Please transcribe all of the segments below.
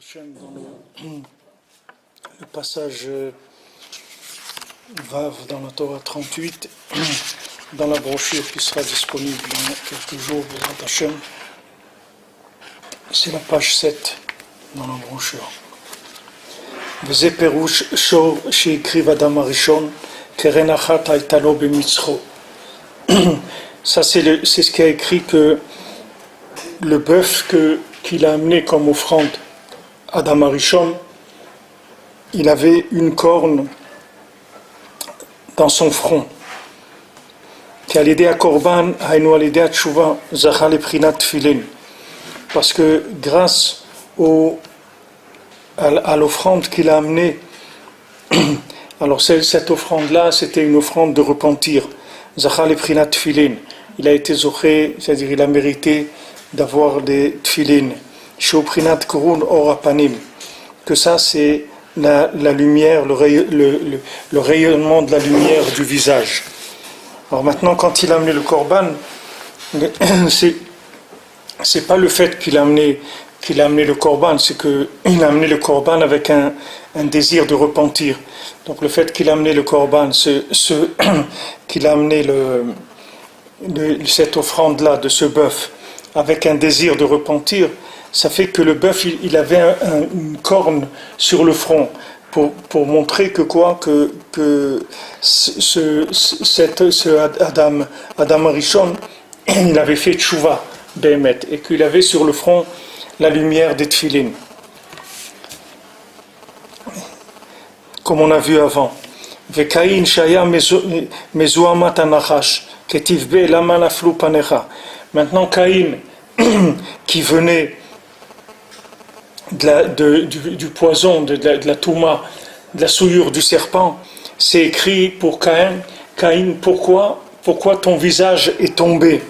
Hachem, dans le passage Vav dans la Torah 38, dans la brochure qui sera disponible dans quelques jours, Bezrat Hachem, c'est la page 7 dans la brochure. Veze perush shor sheikriv Adam Arishon keren achat hayta lo b'mitzcho. Ça c'est ce qui a écrit que le bœuf qu'il a amené comme offrande Adam Arishon, il avait une corne dans son front. Parce que grâce à l'offrande qu'il a amenée, alors cette offrande-là, c'était une offrande de repentir. Il a été zoché, c'est-à-dire il a mérité d'avoir des tfilin. Que ça c'est la lumière, le rayonnement de la lumière du visage. Alors maintenant, quand il a amené le korban, c'est pas le fait qu'il a amené le korban, c'est qu'il a amené le korban avec un désir de repentir. Donc le fait qu'il a amené le korban, qu'il a amené cette offrande-là de ce bœuf avec un désir de repentir, ça fait que le bœuf il avait une corne sur le front pour montrer que Adam Arishon, il avait fait tchouva bémet et qu'il avait sur le front la lumière des tfilin, comme on a vu avant. Vekaïn shaya mezuamat anachash ketiv be lama naflu panecha. Maintenant Caïn qui venait du poison, de la touma, de la souillure du serpent, c'est écrit pour Caïn, pourquoi ton visage est tombé?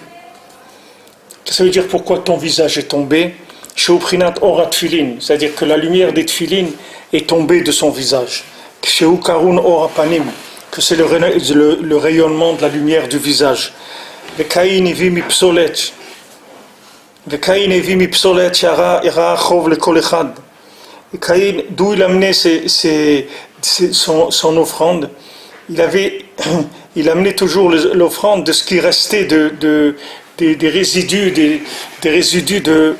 Ça veut dire pourquoi ton visage est tombé? Sheuprinat orat tfilin, c'est-à-dire que la lumière des tfilin est tombée de son visage. Sheu karun orapanim, que c'est le rayonnement de la lumière du visage. Et Caïn y vit mi psolet. Et Caïn, d'où il amenait son offrande, il amenait toujours l'offrande de ce qui restait des résidus, des résidus de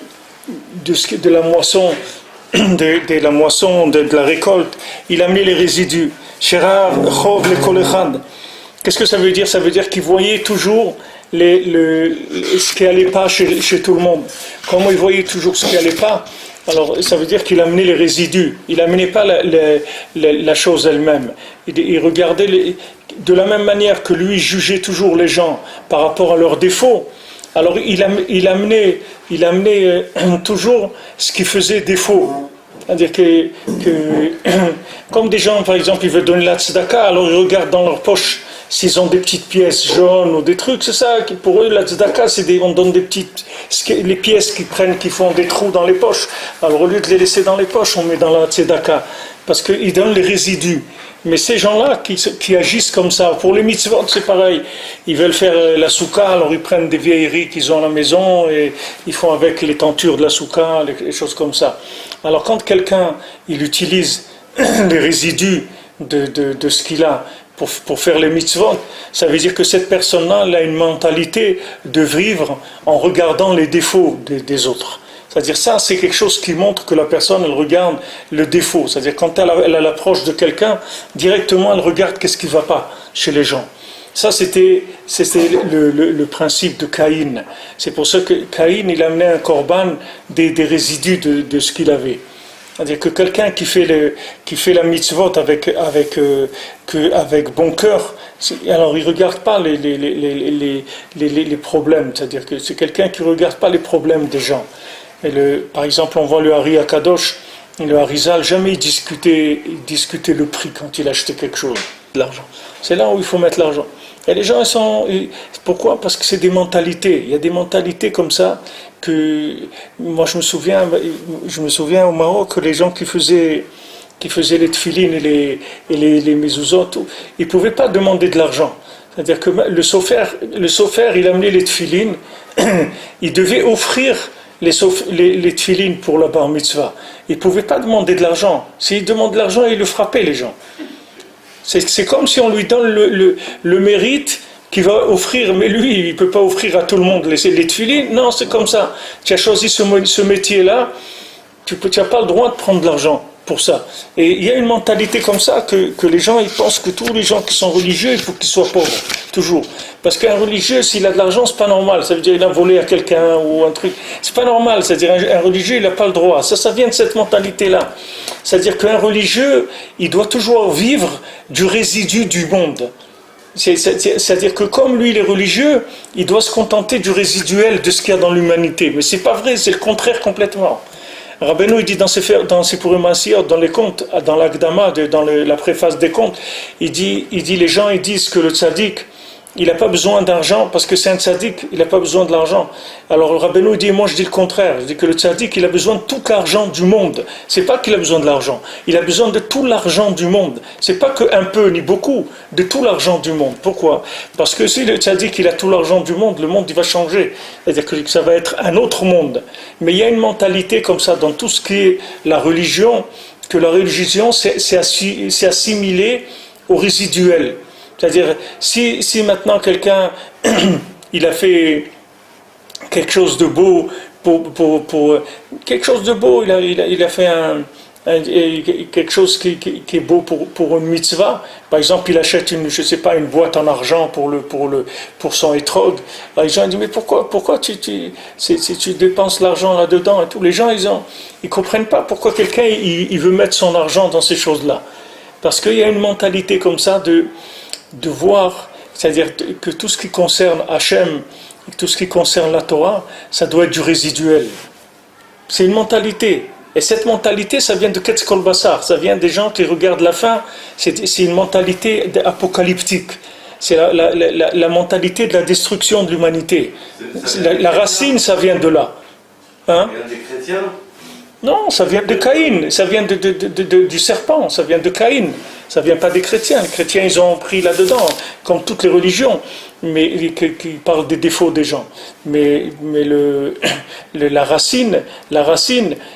la moisson, de la moisson, de la récolte. Il amenait les résidus. Qu'est-ce que ça veut dire? Ça veut dire qu'il voyait toujours ce qui n'allait pas chez tout le monde. Comment il voyait toujours ce qui n'allait pas? Alors ça veut dire qu'il amenait les résidus. Il n'amenait pas la chose elle-même. Il regardait de la même manière que lui jugeait toujours les gens par rapport à leurs défauts. Alors il amenait toujours ce qui faisait défaut. C'est-à-dire que comme des gens, par exemple, ils veulent donner la tzedaka, alors ils regardent dans leur poche s'ils ont des petites pièces jaunes ou des trucs, c'est ça, pour eux la tzedaka, on donne des petites, les pièces qui font des trous dans les poches. Alors au lieu de les laisser dans les poches, on met dans la tzedaka, parce qu'ils donnent les résidus. Mais ces gens-là qui agissent comme ça, pour les mitzvot c'est pareil, ils veulent faire la souka, alors ils prennent des vieilleries qu'ils ont à la maison et ils font avec les tentures de la souka, les choses comme ça. Alors quand quelqu'un, il utilise les résidus de ce qu'il a pour faire les mitzvot, ça veut dire que cette personne-là elle a une mentalité de vivre en regardant les défauts des autres. C'est-à-dire ça, c'est quelque chose qui montre que la personne, elle regarde le défaut. C'est-à-dire quand elle l'approche de quelqu'un, directement elle regarde qu'est-ce qui ne va pas chez les gens. Ça, c'était le principe de Caïn. C'est pour ça que Caïn, il amenait un korban des résidus de ce qu'il avait. C'est-à-dire que quelqu'un qui fait la mitzvot avec bon cœur, alors il ne regarde pas les problèmes. C'est-à-dire que c'est quelqu'un qui ne regarde pas les problèmes des gens. Par exemple, on voit le Hari Akadosh, le Harizal, jamais il discutait le prix quand il achetait quelque chose, de l'argent. C'est là où il faut mettre l'argent. Et les gens, pourquoi? Parce que c'est des mentalités. Il y a des mentalités comme ça que, moi je me souviens au Maroc, que les gens qui faisaient les tfilines et les mezuzot, ils ne pouvaient pas demander de l'argent. C'est-à-dire que le sofer, il amenait les tfilines, il devait offrir les tefilines pour la bar mitzvah. Il ne pouvait pas demander de l'argent. S'il demande de l'argent, il le frappait les gens. C'est comme si on lui donne le mérite qu'il va offrir, mais lui, il ne peut pas offrir à tout le monde les tefilines. Non, c'est comme ça. Tu as choisi ce métier-là, tu n'as pas le droit de prendre de l'argent pour ça. Et il y a une mentalité comme ça que les gens ils pensent que tous les gens qui sont religieux, il faut qu'ils soient pauvres, toujours. Parce qu'un religieux, s'il a de l'argent, c'est pas normal. Ça veut dire qu'il a volé à quelqu'un ou un truc. C'est pas normal. C'est-à-dire un religieux, il n'a pas le droit. Ça vient de cette mentalité-là. C'est-à-dire qu'un religieux, il doit toujours vivre du résidu du monde. C'est-à-dire que comme lui, il est religieux, il doit se contenter du résiduel de ce qu'il y a dans l'humanité. Mais c'est pas vrai, c'est le contraire complètement. Rabbeinu il dit dans ses Purim Asiyot, dans les contes, dans l'Agdama, dans la préface des contes, il dit les gens ils disent que le tzaddik, il n'a pas besoin d'argent parce que c'est un tzaddik, il n'a pas besoin de l'argent. Alors le Rabbeinu dit, moi je dis le contraire, je dis que le tzaddik il a besoin de tout l'argent du monde. C'est pas qu'il a besoin de l'argent, il a besoin de tout l'argent du monde. C'est pas que un peu ni beaucoup, de tout l'argent du monde. Pourquoi? Parce que si le tzaddik il a tout l'argent du monde il va changer. C'est-à-dire que ça va être un autre monde. Mais il y a une mentalité comme ça dans tout ce qui est la religion, que la religion c'est assimilé au résiduel. C'est-à-dire, si maintenant quelqu'un, il a fait quelque chose de beau, quelque chose de beau, il a fait quelque chose qui est beau pour une mitzvah. Par exemple, il achète une boîte en argent pour son étrog. Les gens disent, mais pourquoi tu dépenses l'argent là-dedans et tout. Les gens, ils comprennent pas pourquoi quelqu'un, il veut mettre son argent dans ces choses-là. Parce qu'il y a une mentalité comme ça de voir, c'est-à-dire que tout ce qui concerne Hachem, tout ce qui concerne la Torah, ça doit être du résiduel. C'est une mentalité. Et cette mentalité, ça vient de Ketz Kol Basar, ça vient des gens qui regardent la fin, c'est une mentalité apocalyptique. C'est la mentalité de la destruction de l'humanité. La racine, ça vient de là. Hein? Ça vient des chrétiens? Non, ça vient de Caïn, ça vient du serpent, ça vient de Caïn. Ça ne vient pas des chrétiens. Les chrétiens, ils ont pris là-dedans, comme toutes les religions, mais qui parlent des défauts des gens. Mais la racine,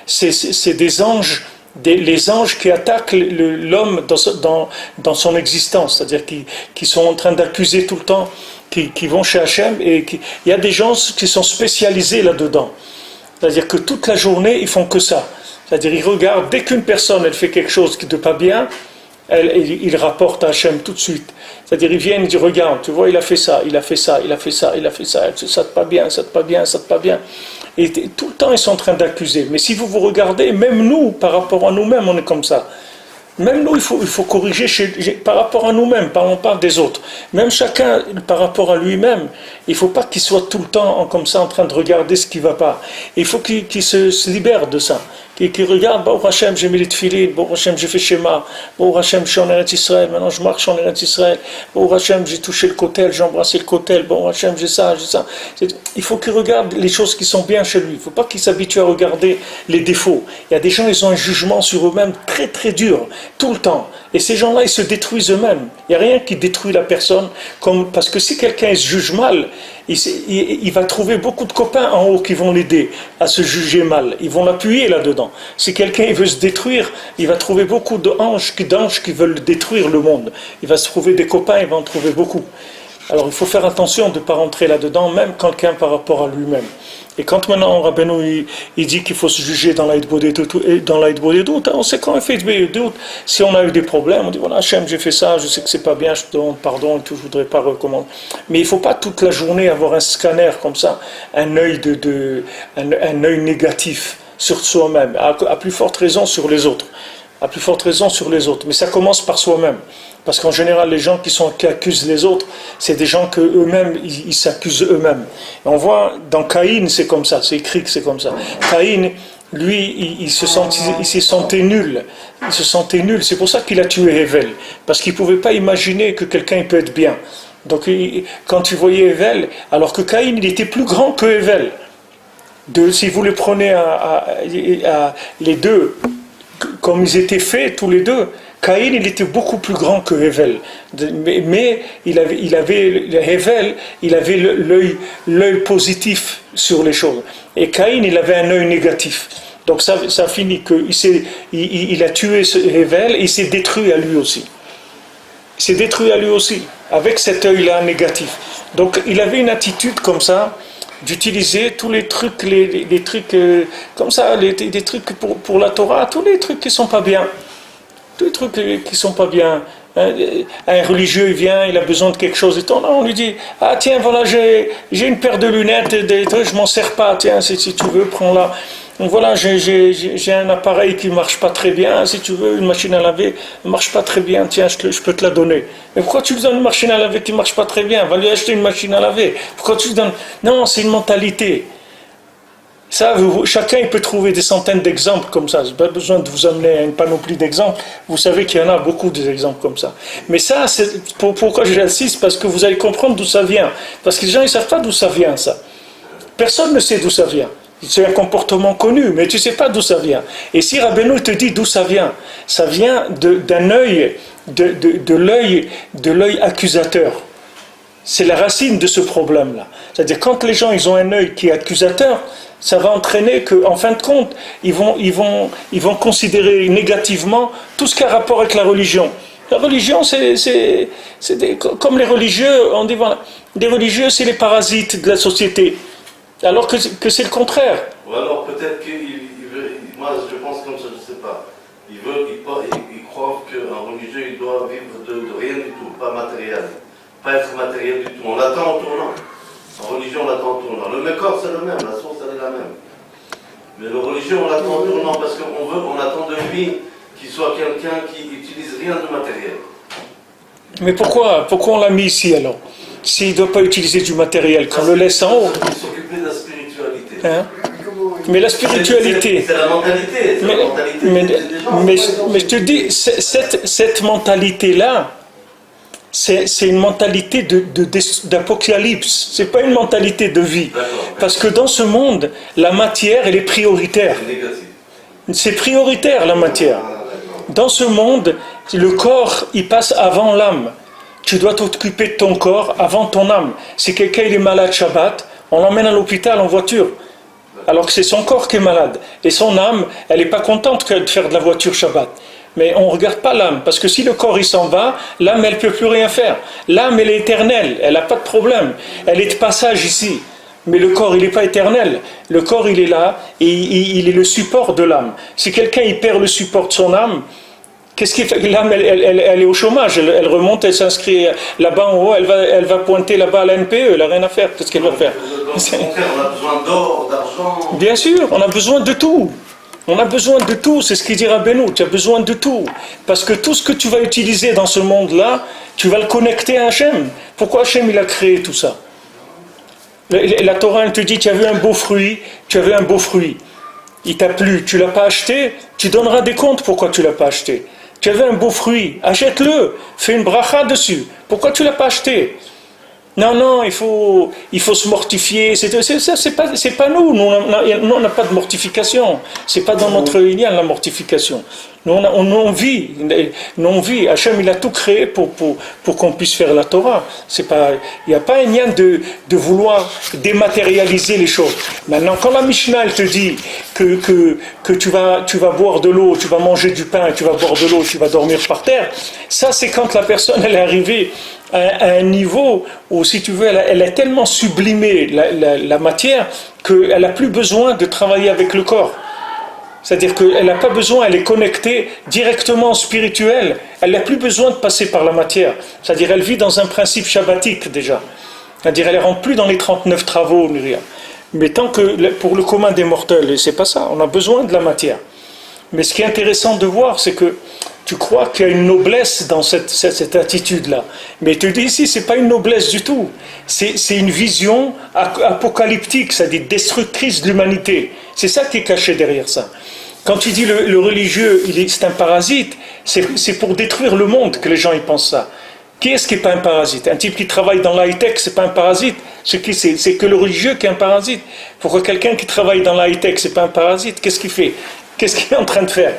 c'est des anges, les anges qui attaquent l'homme dans son existence, c'est-à-dire qui sont en train d'accuser tout le temps, qui vont chez Hachem, et il y a des gens qui sont spécialisés là-dedans. C'est-à-dire que toute la journée, ils font que ça. C'est-à-dire ils regardent, dès qu'une personne elle fait quelque chose qui ne va pas bien, il rapporte à Hachem tout de suite. C'est-à-dire, ils viennent et disent, regarde, tu vois, il a fait ça, il a fait ça, il a fait ça, il a fait ça, ça te pas bien, ça te pas bien, ça te pas bien. Et tout le temps, ils sont en train d'accuser. Mais si vous regardez, même nous, par rapport à nous-mêmes, on est comme ça. Même nous, il faut corriger par rapport à nous-mêmes, parlons pas des autres. Même chacun, par rapport à lui-même, il ne faut pas qu'il soit tout le temps comme ça en train de regarder ce qui ne va pas. Il faut qu'il se libère de ça. Qui regarde, Baruch Hashem, j'ai mis les tefilines, Baruch Hashem, j'ai fait Shema, Baruch Hashem, je suis en Eretz Israël, maintenant je marche en Eretz Israël, Baruch Hashem, j'ai touché le kotel, j'ai embrassé le kotel, Baruch Hashem, j'ai ça. Il faut qu'il regarde les choses qui sont bien chez lui, il ne faut pas qu'il s'habitue à regarder les défauts. Il y a des gens, ils ont un jugement sur eux-mêmes très très dur, tout le temps. Et ces gens-là, ils se détruisent eux-mêmes. Il n'y a rien qui détruit la personne, parce que si quelqu'un se juge mal, il va trouver beaucoup de copains en haut qui vont l'aider à se juger mal. Ils vont l'appuyer là-dedans. Si quelqu'un veut se détruire, il va trouver beaucoup d'anges qui veulent détruire le monde. Il va se trouver des copains, il va en trouver beaucoup. Alors il faut faire attention de ne pas rentrer là-dedans, même quelqu'un par rapport à lui-même. Et quand maintenant Rabbeinu il dit qu'il faut se juger dans l'Aïd-Bodedut, on sait quand on fait Bodedut, si on a eu des problèmes, on dit voilà Hachem j'ai fait ça, je sais que c'est pas bien, je te demande pardon et tout, je voudrais pas recommander. Mais il ne faut pas toute la journée avoir un scanner comme ça, un œil négatif sur soi-même, à plus forte raison sur les autres. À plus forte raison sur les autres. Mais ça commence par soi-même. Parce qu'en général, les gens qui accusent les autres, c'est des gens que eux-mêmes, ils s'accusent eux-mêmes. Et on voit, dans Caïn, c'est comme ça, c'est écrit que c'est comme ça. Caïn, lui, il se sentait nul. Il se sentait nul. C'est pour ça qu'il a tué Hevel. Parce qu'il ne pouvait pas imaginer que quelqu'un peut être bien. Donc, quand tu voyais Hevel, alors que Caïn, il était plus grand que Hevel. Si vous les prenez les deux, comme ils étaient faits tous les deux, Caïn il était beaucoup plus grand que Hevel, mais Hevel il avait l'œil positif, sur les choses. Et Caïn, il avait un œil négatif. Donc ça finit qu'il a tué Hével et il s'est détruit à lui aussi. Il s'est détruit à lui aussi, avec cet œil-là négatif. Donc il avait une attitude comme ça, d'utiliser tous les trucs, les trucs comme ça, des trucs pour la Torah, tous les trucs qui ne sont pas bien. Tous les trucs qui ne sont pas bien. Un religieux, il vient, il a besoin de quelque chose, et on lui dit, ah tiens, voilà, j'ai une paire de lunettes, je m'en sers pas, tiens, si tu veux, prends-la. Donc voilà, j'ai un appareil qui ne marche pas très bien, si tu veux, une machine à laver, ne marche pas très bien, tiens, je peux te la donner. Mais pourquoi tu lui donnes une machine à laver qui ne marche pas très bien? Va lui acheter une machine à laver. Pourquoi tu lui donnes... Non, c'est une mentalité. Ça, chacun il peut trouver des centaines d'exemples comme ça. Je n'ai pas besoin de vous amener à une panoplie d'exemples. Vous savez qu'il y en a beaucoup d'exemples comme ça. Mais ça, pourquoi j'insiste? Parce que vous allez comprendre d'où ça vient. Parce que les gens, ils ne savent pas d'où ça vient, ça. Personne ne sait d'où ça vient. C'est un comportement connu, mais tu ne sais pas d'où ça vient. Et si Rabbeinu te dit d'où ça vient d'un œil, de l'œil accusateur. C'est la racine de ce problème-là. C'est-à-dire, quand les gens ils ont un œil qui est accusateur, ça va entraîner qu'en fin de compte, ils vont considérer négativement tout ce qui a rapport avec la religion. La religion, comme les religieux, on dit voilà, les religieux, c'est les parasites de la société. Alors que c'est le contraire. Ou alors peut-être qu'il veut, moi je pense comme ça, je ne sais pas. Il croit qu'un religieux, il doit vivre de rien du tout, pas matériel. Pas être matériel du tout. On l'attend en tournant. En religion, on l'attend en tournant. Le corps, c'est le même, la source, elle est la même. Mais le religieux, on l'attend en tournant parce on attend de lui qu'il soit quelqu'un qui n'utilise rien de matériel. Mais pourquoi on l'a mis ici alors? S'il ne doit pas utiliser du matériel, qu'on le laisse en haut. Il s'occuper de la spiritualité. Hein? Mais la spiritualité. C'est la mentalité. Mais je te dis, cette mentalité-là, c'est une mentalité d'apocalypse. C'est pas une mentalité de vie. Parce que dans ce monde, la matière, elle est prioritaire. C'est prioritaire, la matière. Dans ce monde, le corps, il passe avant l'âme. Tu dois t'occuper de ton corps avant ton âme. Si quelqu'un est malade Shabbat, on l'emmène à l'hôpital en voiture. Alors que c'est son corps qui est malade. Et son âme, elle n'est pas contente de faire de la voiture Shabbat. Mais on ne regarde pas l'âme. Parce que si le corps il s'en va, l'âme elle ne peut plus rien faire. L'âme elle est éternelle, elle n'a pas de problème. Elle est de passage ici. Mais le corps il n'est pas éternel. Le corps il est là et il est le support de l'âme. Si quelqu'un il perd le support de son âme, qu'est-ce qui fait? L'âme, elle est au chômage, elle remonte, elle s'inscrit là-bas en haut, elle va pointer là-bas à la NPE, elle n'a rien à faire. Qu'est-ce qu'elle va faire? On a besoin d'or, d'argent. Bien sûr, on a besoin de tout. On a besoin de tout, c'est ce qu'il dit Rabbeinu, tu as besoin de tout. Parce que tout ce que tu vas utiliser dans ce monde-là, tu vas le connecter à Hachem. Pourquoi Hachem il a créé tout ça? La Torah elle te dit, tu as vu un beau fruit, il t'a plu, tu ne l'as pas acheté, tu donneras des comptes pourquoi tu ne l'as pas acheté. Tu avais un beau fruit, achète-le, fais une bracha dessus. Pourquoi tu ne l'as pas acheté? Non, il faut se mortifier. C'est pas nous. Nous, on n'a pas de mortification. C'est pas dans notre lignée la mortification. Nous, on vit. Hachem, il a tout créé pour qu'on puisse faire la Torah. Il n'y a pas un lien de vouloir dématérialiser les choses. Maintenant, quand la Mishnah, elle te dit que tu vas boire de l'eau, tu vas manger du pain, tu vas boire de l'eau, tu vas dormir par terre, ça, c'est quand la personne, elle est arrivée à un niveau où, si tu veux, elle a tellement sublimé la matière qu'elle n'a plus besoin de travailler avec le corps. C'est-à-dire qu'elle n'a pas besoin, elle est connectée directement au spirituel. Elle n'a plus besoin de passer par la matière. C'est-à-dire qu'elle vit dans un principe shabbatique déjà. C'est-à-dire qu'elle ne rentre plus dans les 39 travaux, ni rien. Mais tant que pour le commun des mortels, c'est pas ça, on a besoin de la matière. Mais ce qui est intéressant de voir, c'est que tu crois qu'il y a une noblesse dans cette attitude-là. Mais il te dit ici, ce n'est pas une noblesse du tout. C'est une vision apocalyptique, c'est-à-dire destructrice de l'humanité. C'est ça qui est caché derrière ça. Quand tu dis le religieux, c'est un parasite, c'est pour détruire le monde que les gens ils pensent ça. Qui est-ce qui n'est pas un parasite? Un type qui travaille dans l'high-tech, c'est pas un parasite. C'est que le religieux qui est un parasite. Pourquoi quelqu'un qui travaille dans l'high-tech, c'est pas un parasite? Qu'est-ce qu'il fait? Qu'est-ce qu'il est en train de faire?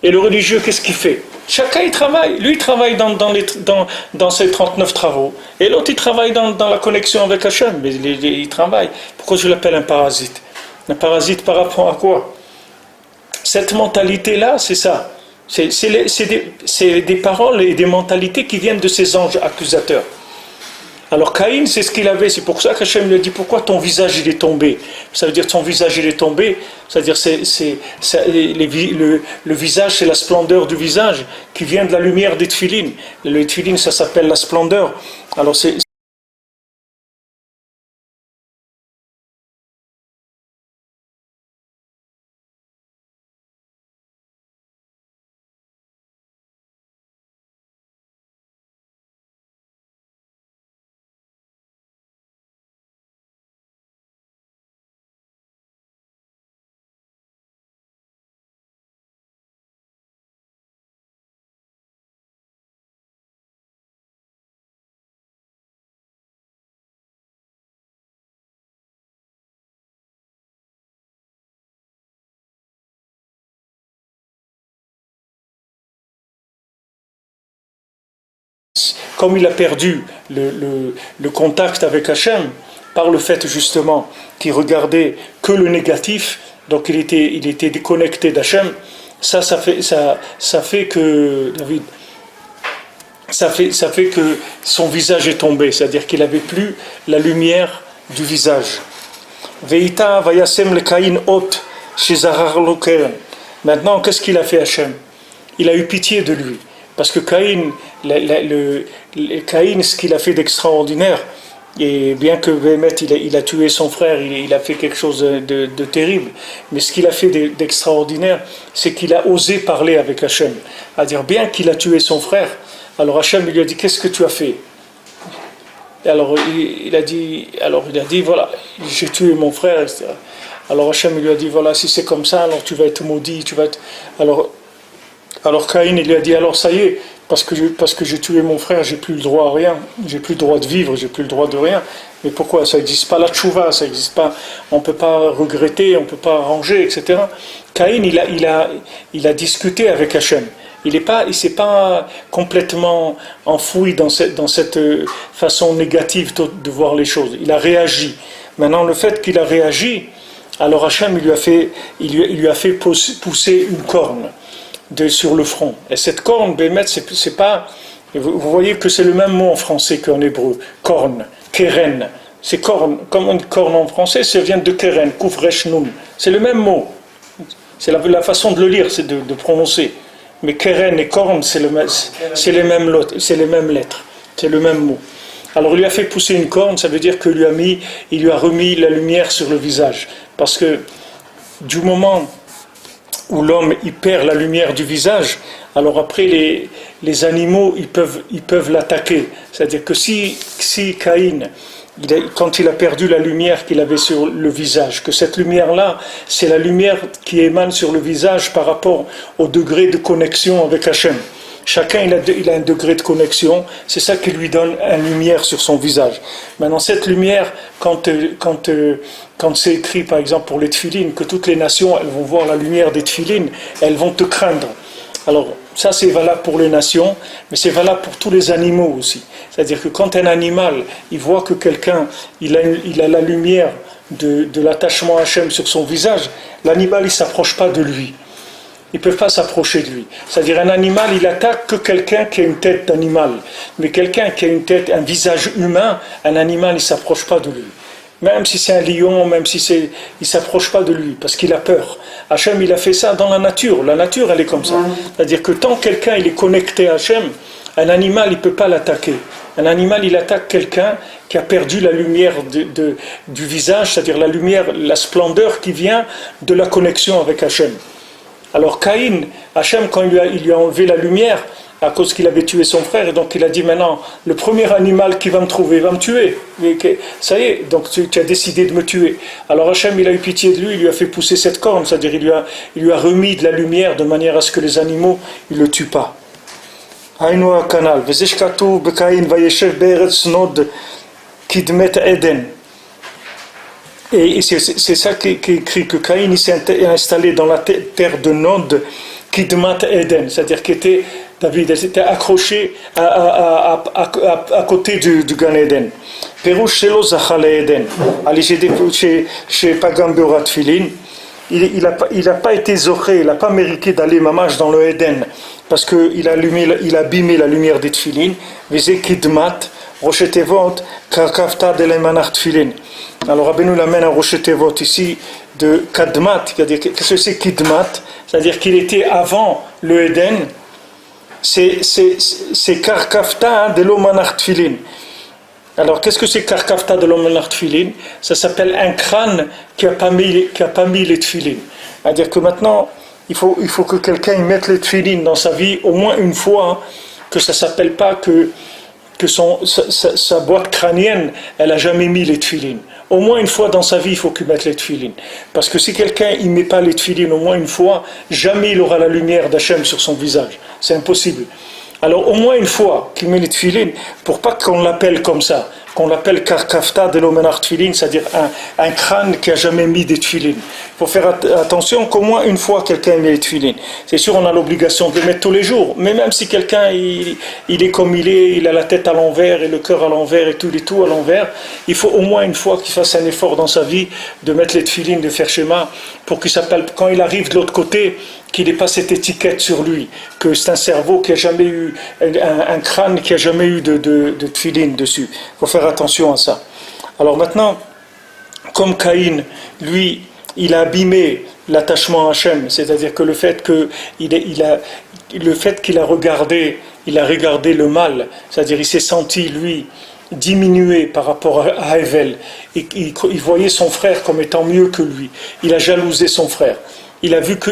Et le religieux, qu'est-ce qu'il fait? Chacun il travaille. Lui il travaille dans ses 39 travaux. Et l'autre il travaille dans la connexion avec Hachem. Mais il travaille. Pourquoi je l'appelle un parasite? Un parasite par rapport à quoi? Cette mentalité-là, c'est ça. C'est des paroles et des mentalités qui viennent de ces anges accusateurs. Alors Caïn, c'est ce qu'il avait, c'est pour ça qu'Hachem lui a dit pourquoi ton visage il est tombé. Ça veut dire ton visage il est tombé, c'est-à-dire le visage c'est la splendeur du visage qui vient de la lumière des tefilines. Le tefilin ça s'appelle la splendeur. Alors c'est comme il a perdu le contact avec Hachem, par le fait justement qu'il regardait que le négatif, donc il était déconnecté d'Hachem, ça fait que, David, ça fait que son visage est tombé, c'est-à-dire qu'il n'avait plus la lumière du visage. Veita vayasem le Caïn ot shizarar lokeren. Maintenant, qu'est-ce qu'il a fait Hachem? Il a eu pitié de lui. Parce que Caïn, Caïn, ce qu'il a fait d'extraordinaire, et bien que Bémet, il a tué son frère, il a fait quelque chose de terrible, mais ce qu'il a fait d'extraordinaire, c'est qu'il a osé parler avec Hachem. C'est-à-dire, bien qu'il a tué son frère, alors Hachem lui a dit, qu'est-ce que tu as fait? Et alors il a dit, voilà, j'ai tué mon frère, etc. Alors Hachem lui a dit, voilà, si c'est comme ça, alors tu vas être maudit, Alors Caïn il lui a dit, alors ça y est, parce que j'ai tué mon frère, j'ai plus le droit à rien, j'ai plus le droit de vivre, j'ai plus le droit de rien. Mais pourquoi? Ça n'existe pas la tchouva, ça n'existe pas, on ne peut pas regretter, on ne peut pas arranger, etc. Caïn il a discuté avec Hachem. Il ne s'est pas complètement enfoui dans cette façon négative de voir les choses. Il a réagi. Maintenant, le fait qu'il a réagi, alors Hachem il lui a fait pousser une corne sur le front. Et cette corne, Bémet, c'est pas... Vous voyez que c'est le même mot en français qu'en hébreu. Corne, keren. C'est corne, comme une corne en français, ça vient de keren, koufresh nun. C'est le même mot. C'est la façon de le lire, c'est de prononcer. Mais keren et corne, c'est les mêmes lettres. C'est le même mot. Alors il lui a fait pousser une corne, ça veut dire qu'il lui a remis la lumière sur le visage. Parce que du moment où l'homme il perd la lumière du visage, alors après les animaux ils peuvent l'attaquer. C'est-à-dire que si Caïn, quand il a perdu la lumière qu'il avait sur le visage, que cette lumière-là, c'est la lumière qui émane sur le visage par rapport au degré de connexion avec Hachem. Chacun il a un degré de connexion, c'est ça qui lui donne une lumière sur son visage. Maintenant cette lumière, quand c'est écrit par exemple pour les tefilines, que toutes les nations elles vont voir la lumière des tefilines, elles vont te craindre. Alors ça c'est valable pour les nations, mais c'est valable pour tous les animaux aussi. C'est-à-dire que quand un animal il voit que quelqu'un il a la lumière de l'attachement à Hachem sur son visage, l'animal il ne s'approche pas de lui. Ils ne peuvent pas s'approcher de lui. C'est-à-dire un animal, il attaque que quelqu'un qui a une tête d'animal. Mais quelqu'un qui a une tête, un visage humain, un animal, il ne s'approche pas de lui. Même si c'est un lion, même si il ne s'approche pas de lui, parce qu'il a peur. Hachem, il a fait ça dans la nature. La nature, elle est comme ça. C'est-à-dire que tant quelqu'un il est connecté à Hachem, un animal, il ne peut pas l'attaquer. Un animal, il attaque quelqu'un qui a perdu la lumière du visage, c'est-à-dire la lumière, la splendeur qui vient de la connexion avec Hachem. Alors Caïn, Hachem, quand il lui a enlevé la lumière, à cause qu'il avait tué son frère, et donc il a dit maintenant, le premier animal qui va me trouver va me tuer. Ça y est, donc tu as décidé de me tuer. Alors Hachem, il a eu pitié de lui, il lui a fait pousser cette corne, c'est-à-dire il lui a remis de la lumière de manière à ce que les animaux ne le tuent pas. Haïnou kanal, vezeshkatu bekaïn vayeshev be'eretz nod kidmet eden. Et c'est ça qui est écrit, que Caïn s'est installé dans la terre de Nod, Kidmat Eden, c'est-à-dire David était accroché à côté du Gan Eden. Perouche Shelo Zachale Eden. Allez, chez Pagam Beorat Filin. Il n'a pas été zoché, il n'a pas mérité d'aller mamash dans le Eden parce qu'il a abîmé la lumière des Tfilin. Visé Kidmat, Rochetevot, Karkavta de l'Emanach Tfilin. Alors Rabbeinu l'amène à Rochetevot ici de Kadmat. Qu'est-ce que c'est Kidmat? C'est-à-dire qu'il était avant le Eden. C'est Karkavta de l'Emanach Tfilin. Alors, qu'est-ce que c'est Karkavta de l'Omenar Tfilin? Ça s'appelle un crâne qui n'a pas mis les Tfilin. C'est-à-dire que maintenant, il faut que quelqu'un mette les Tfilin dans sa vie au moins une fois, que ça ne s'appelle pas que sa boîte crânienne, elle n'a jamais mis les Tfilin. Au moins une fois dans sa vie, il faut qu'il mette les Tfilin. Parce que si quelqu'un ne met pas les Tfilin au moins une fois, jamais il aura la lumière d'Hachem sur son visage. C'est impossible. Alors au moins une fois qu'il met les tefilin, pour pas qu'on l'appelle comme ça, qu'on l'appelle Karkavta de l'Omenar Tfilin, c'est-à-dire un crâne qui a jamais mis des tefilin. Il faut faire attention qu'au moins une fois quelqu'un met les tefilin. C'est sûr, on a l'obligation de les mettre tous les jours, mais même si quelqu'un il est comme il a la tête à l'envers et le cœur à l'envers et tout à l'envers, il faut au moins une fois qu'il fasse un effort dans sa vie de mettre les tefilin, de faire schéma, pour qu'il s'appelle, quand il arrive de l'autre côté, qu'il n'ait pas cette étiquette sur lui, que c'est un cerveau qui n'a jamais eu, un crâne qui n'a jamais eu de tefilin dessus. Il faut faire attention à ça. Alors maintenant, comme Caïn, lui, il a abîmé l'attachement à Hachem, c'est-à-dire que le fait qu'il a regardé le mal, c'est-à-dire il s'est senti, lui, diminué par rapport à Hevel, il voyait son frère comme étant mieux que lui, il a jalousé son frère. Il a vu que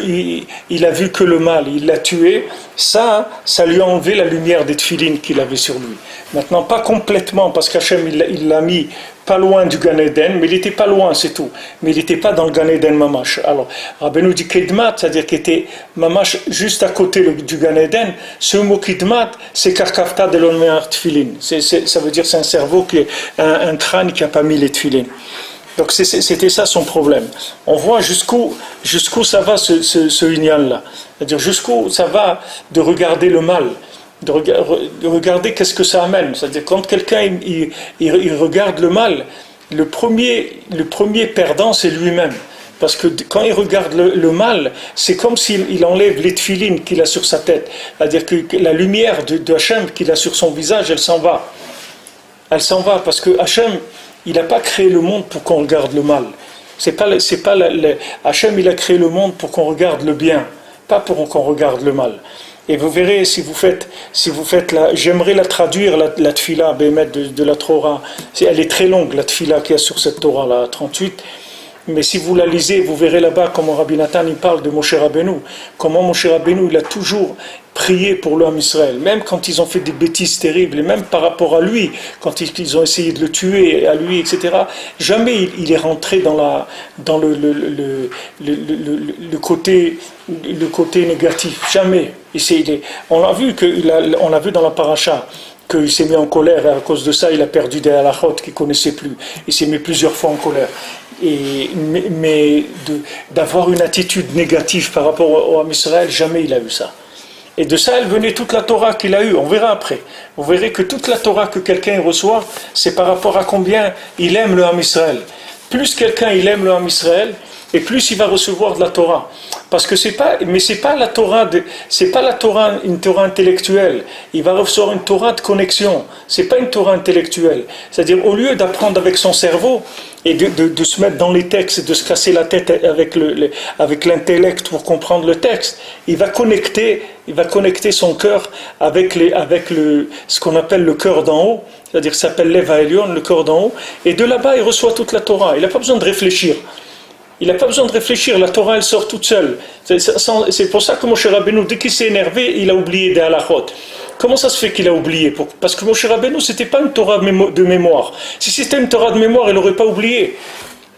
le mal, il l'a tué, ça lui a enlevé la lumière des tefilin qu'il avait sur lui. Maintenant, pas complètement, parce qu'Hachem, il l'a mis pas loin du Gan Eden, mais il n'était pas loin, c'est tout. Mais il n'était pas dans le Gan Eden Mamash. Alors, Rabbeinu dit Kedmat, c'est-à-dire qu'il était Mamash juste à côté du Gan Eden. Ce mot Kedmat, c'est Karkavta de l'Omenar Tfilin. Ça veut dire c'est un cerveau, un crâne qui n'a pas mis les tefilin. Donc c'était ça son problème. On voit jusqu'où ça va ce inyan-là. C'est-à-dire jusqu'où ça va de regarder le mal, de regarder qu'est-ce que ça amène. C'est-à-dire quand quelqu'un il regarde le mal, le premier perdant c'est lui-même. Parce que quand il regarde le mal, c'est comme s'il enlève les tefilin qu'il a sur sa tête. C'est-à-dire que la lumière de Hachem qu'il a sur son visage, elle s'en va. Elle s'en va parce que Hachem, il n'a pas créé le monde pour qu'on regarde le mal. Hachem, il a créé le monde pour qu'on regarde le bien, pas pour qu'on regarde le mal. Et vous verrez, si vous faites j'aimerais la traduire, la tfila, Bémet de la Torah. Elle est très longue, la tfila qu'il y a sur cette Torah, là, 38. Mais si vous la lisez, vous verrez là-bas comment Rabbi Nathan il parle de Moshe Rabbeinu. Comment Moshe Rabbeinu, il a toujours prié pour l'homme Israël. Même quand ils ont fait des bêtises terribles, et même par rapport à lui, quand ils ont essayé de le tuer, à lui, etc. Jamais il est rentré dans le côté négatif. Jamais. On a vu dans la paracha qu'il s'est mis en colère et à cause de ça, il a perdu des halachot qu'il ne connaissait plus. Il s'est mis plusieurs fois en colère. Mais d'avoir une attitude négative par rapport au Ham Israël, jamais il a eu ça. Et de ça, elle venait toute la Torah qu'il a eue. On verra après. Vous verrez que toute la Torah que quelqu'un reçoit, c'est par rapport à combien il aime le Ham Israël. Plus quelqu'un il aime le Ham Israël, et plus il va recevoir de la Torah. Parce que c'est pas la Torah une Torah intellectuelle. Il va recevoir une Torah de connexion. C'est pas une Torah intellectuelle. C'est-à-dire, au lieu d'apprendre avec son cerveau et de se mettre dans les textes et de se casser la tête avec l'intellect pour comprendre le texte, il va connecter son cœur avec ce qu'on appelle le cœur d'en haut. C'est-à-dire, ça s'appelle Leva Elion, le cœur d'en haut. Et de là-bas, il reçoit toute la Torah. Il n'a pas besoin de réfléchir. La Torah elle sort toute seule. C'est pour ça que Moshe Rabbeinu, dès qu'il s'est énervé, il a oublié des halachot. Comment ça se fait qu'il a oublié? Parce que Moshe Rabbeinu, c'était pas une Torah de mémoire. Si c'était une Torah de mémoire, il n'aurait pas oublié.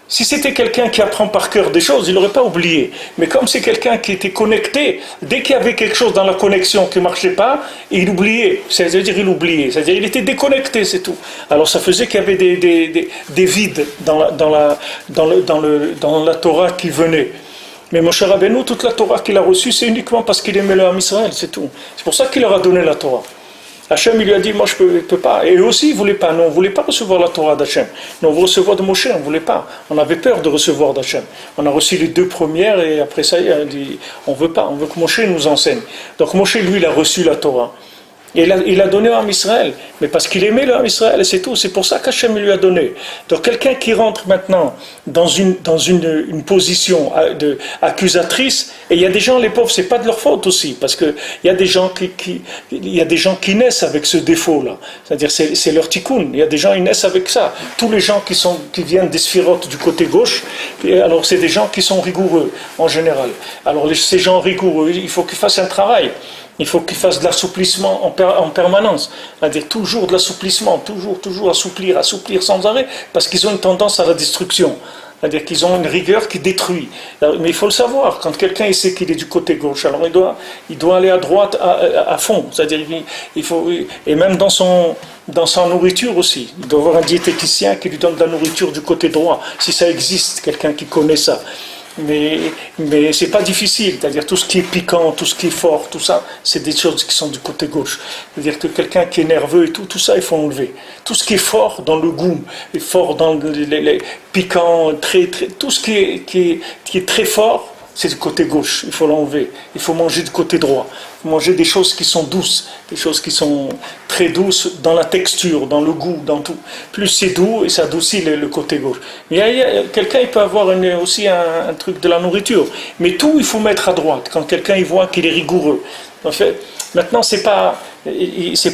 Si c'était quelqu'un qui apprend par cœur des choses, il n'aurait pas oublié. Mais comme c'est quelqu'un qui était connecté, dès qu'il y avait quelque chose dans la connexion qui ne marchait pas, il oubliait. C'est-à-dire il était déconnecté, c'est tout. Alors ça faisait qu'il y avait des vides dans la Torah qui venait. Mais Moshe Rabbeinu, toute la Torah qu'il a reçue, c'est uniquement parce qu'il aimait le Ham Israël, c'est tout. C'est pour ça qu'il leur a donné la Torah. Hachem, il lui a dit, moi je peux pas. Et eux aussi, ils ne voulaient pas. Nous, on ne voulait pas recevoir la Torah d'Hachem. Nous, on veut recevoir de Moshe, on ne voulait pas. On avait peur de recevoir d'Hachem. On a reçu les 2 premières et après ça, il dit, on ne veut pas. On veut que Moshe nous enseigne. Donc Moshe, lui, il a reçu la Torah. Et il a donné au Ham Israël, mais parce qu'il aimait le Ham Israël, et c'est tout. C'est pour ça qu'Hachem lui a donné. Donc quelqu'un qui rentre maintenant dans une position accusatrice, et il y a des gens, les pauvres, c'est pas de leur faute aussi, parce que il y a des gens qui naissent avec ce défaut-là. C'est-à-dire c'est leur tikkun. Il y a des gens qui naissent avec ça. Tous les gens qui viennent des sphirotes du côté gauche, alors c'est des gens qui sont rigoureux en général. Alors ces gens rigoureux, il faut qu'ils fassent un travail. Il faut qu'ils fassent de l'assouplissement en permanence. C'est-à-dire toujours de l'assouplissement, toujours assouplir sans arrêt, parce qu'ils ont une tendance à la destruction. C'est-à-dire qu'ils ont une rigueur qui détruit. Mais il faut le savoir, quand quelqu'un il sait qu'il est du côté gauche, alors il doit aller à droite à fond. C'est-à-dire il faut, et même dans sa nourriture aussi. Il doit avoir un diététicien qui lui donne de la nourriture du côté droit, si ça existe, quelqu'un qui connaît ça. Mais c'est pas difficile, c'est-à-dire tout ce qui est piquant, tout ce qui est fort, tout ça, c'est des choses qui sont du côté gauche. C'est-à-dire que quelqu'un qui est nerveux et tout ça, il faut enlever. Tout ce qui est fort dans le goût, et fort dans les piquants, tout ce qui est très fort, c'est du côté gauche, il faut l'enlever. Il faut manger du côté droit. Il faut manger des choses qui sont douces, des choses qui sont très douces dans la texture, dans le goût, dans tout. Plus c'est doux et ça adoucit le côté gauche. Mais quelqu'un il peut avoir aussi un truc de la nourriture. Mais tout, il faut mettre à droite. Quand quelqu'un il voit qu'il est rigoureux. En fait, maintenant, c'est pas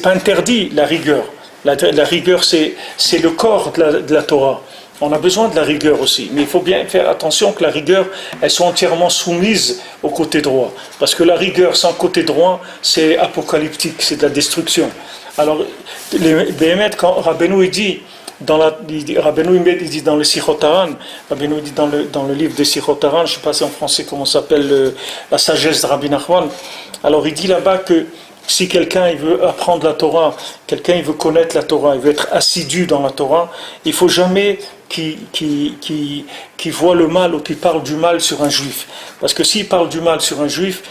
interdit la rigueur. La rigueur, c'est le corps de la Torah. On a besoin de la rigueur aussi, mais il faut bien faire attention que la rigueur, elle soit entièrement soumise au côté droit. Parce que la rigueur sans côté droit, c'est apocalyptique, c'est de la destruction. Alors, Béhémet, quand Rabbeinu il dit, Rabbeinu il dit dans le Sichot Haran, Rabbeinu dit dans le livre de Sichot Haran, je ne sais pas si en français comment ça s'appelle, la sagesse de Rabbi Nachman, alors il dit là-bas que si quelqu'un il veut apprendre la Torah, quelqu'un il veut connaître la Torah, il veut être assidu dans la Torah, il ne faut jamais qu'il voit le mal ou qu'il parle du mal sur un juif. Parce que s'il parle du mal sur un juif,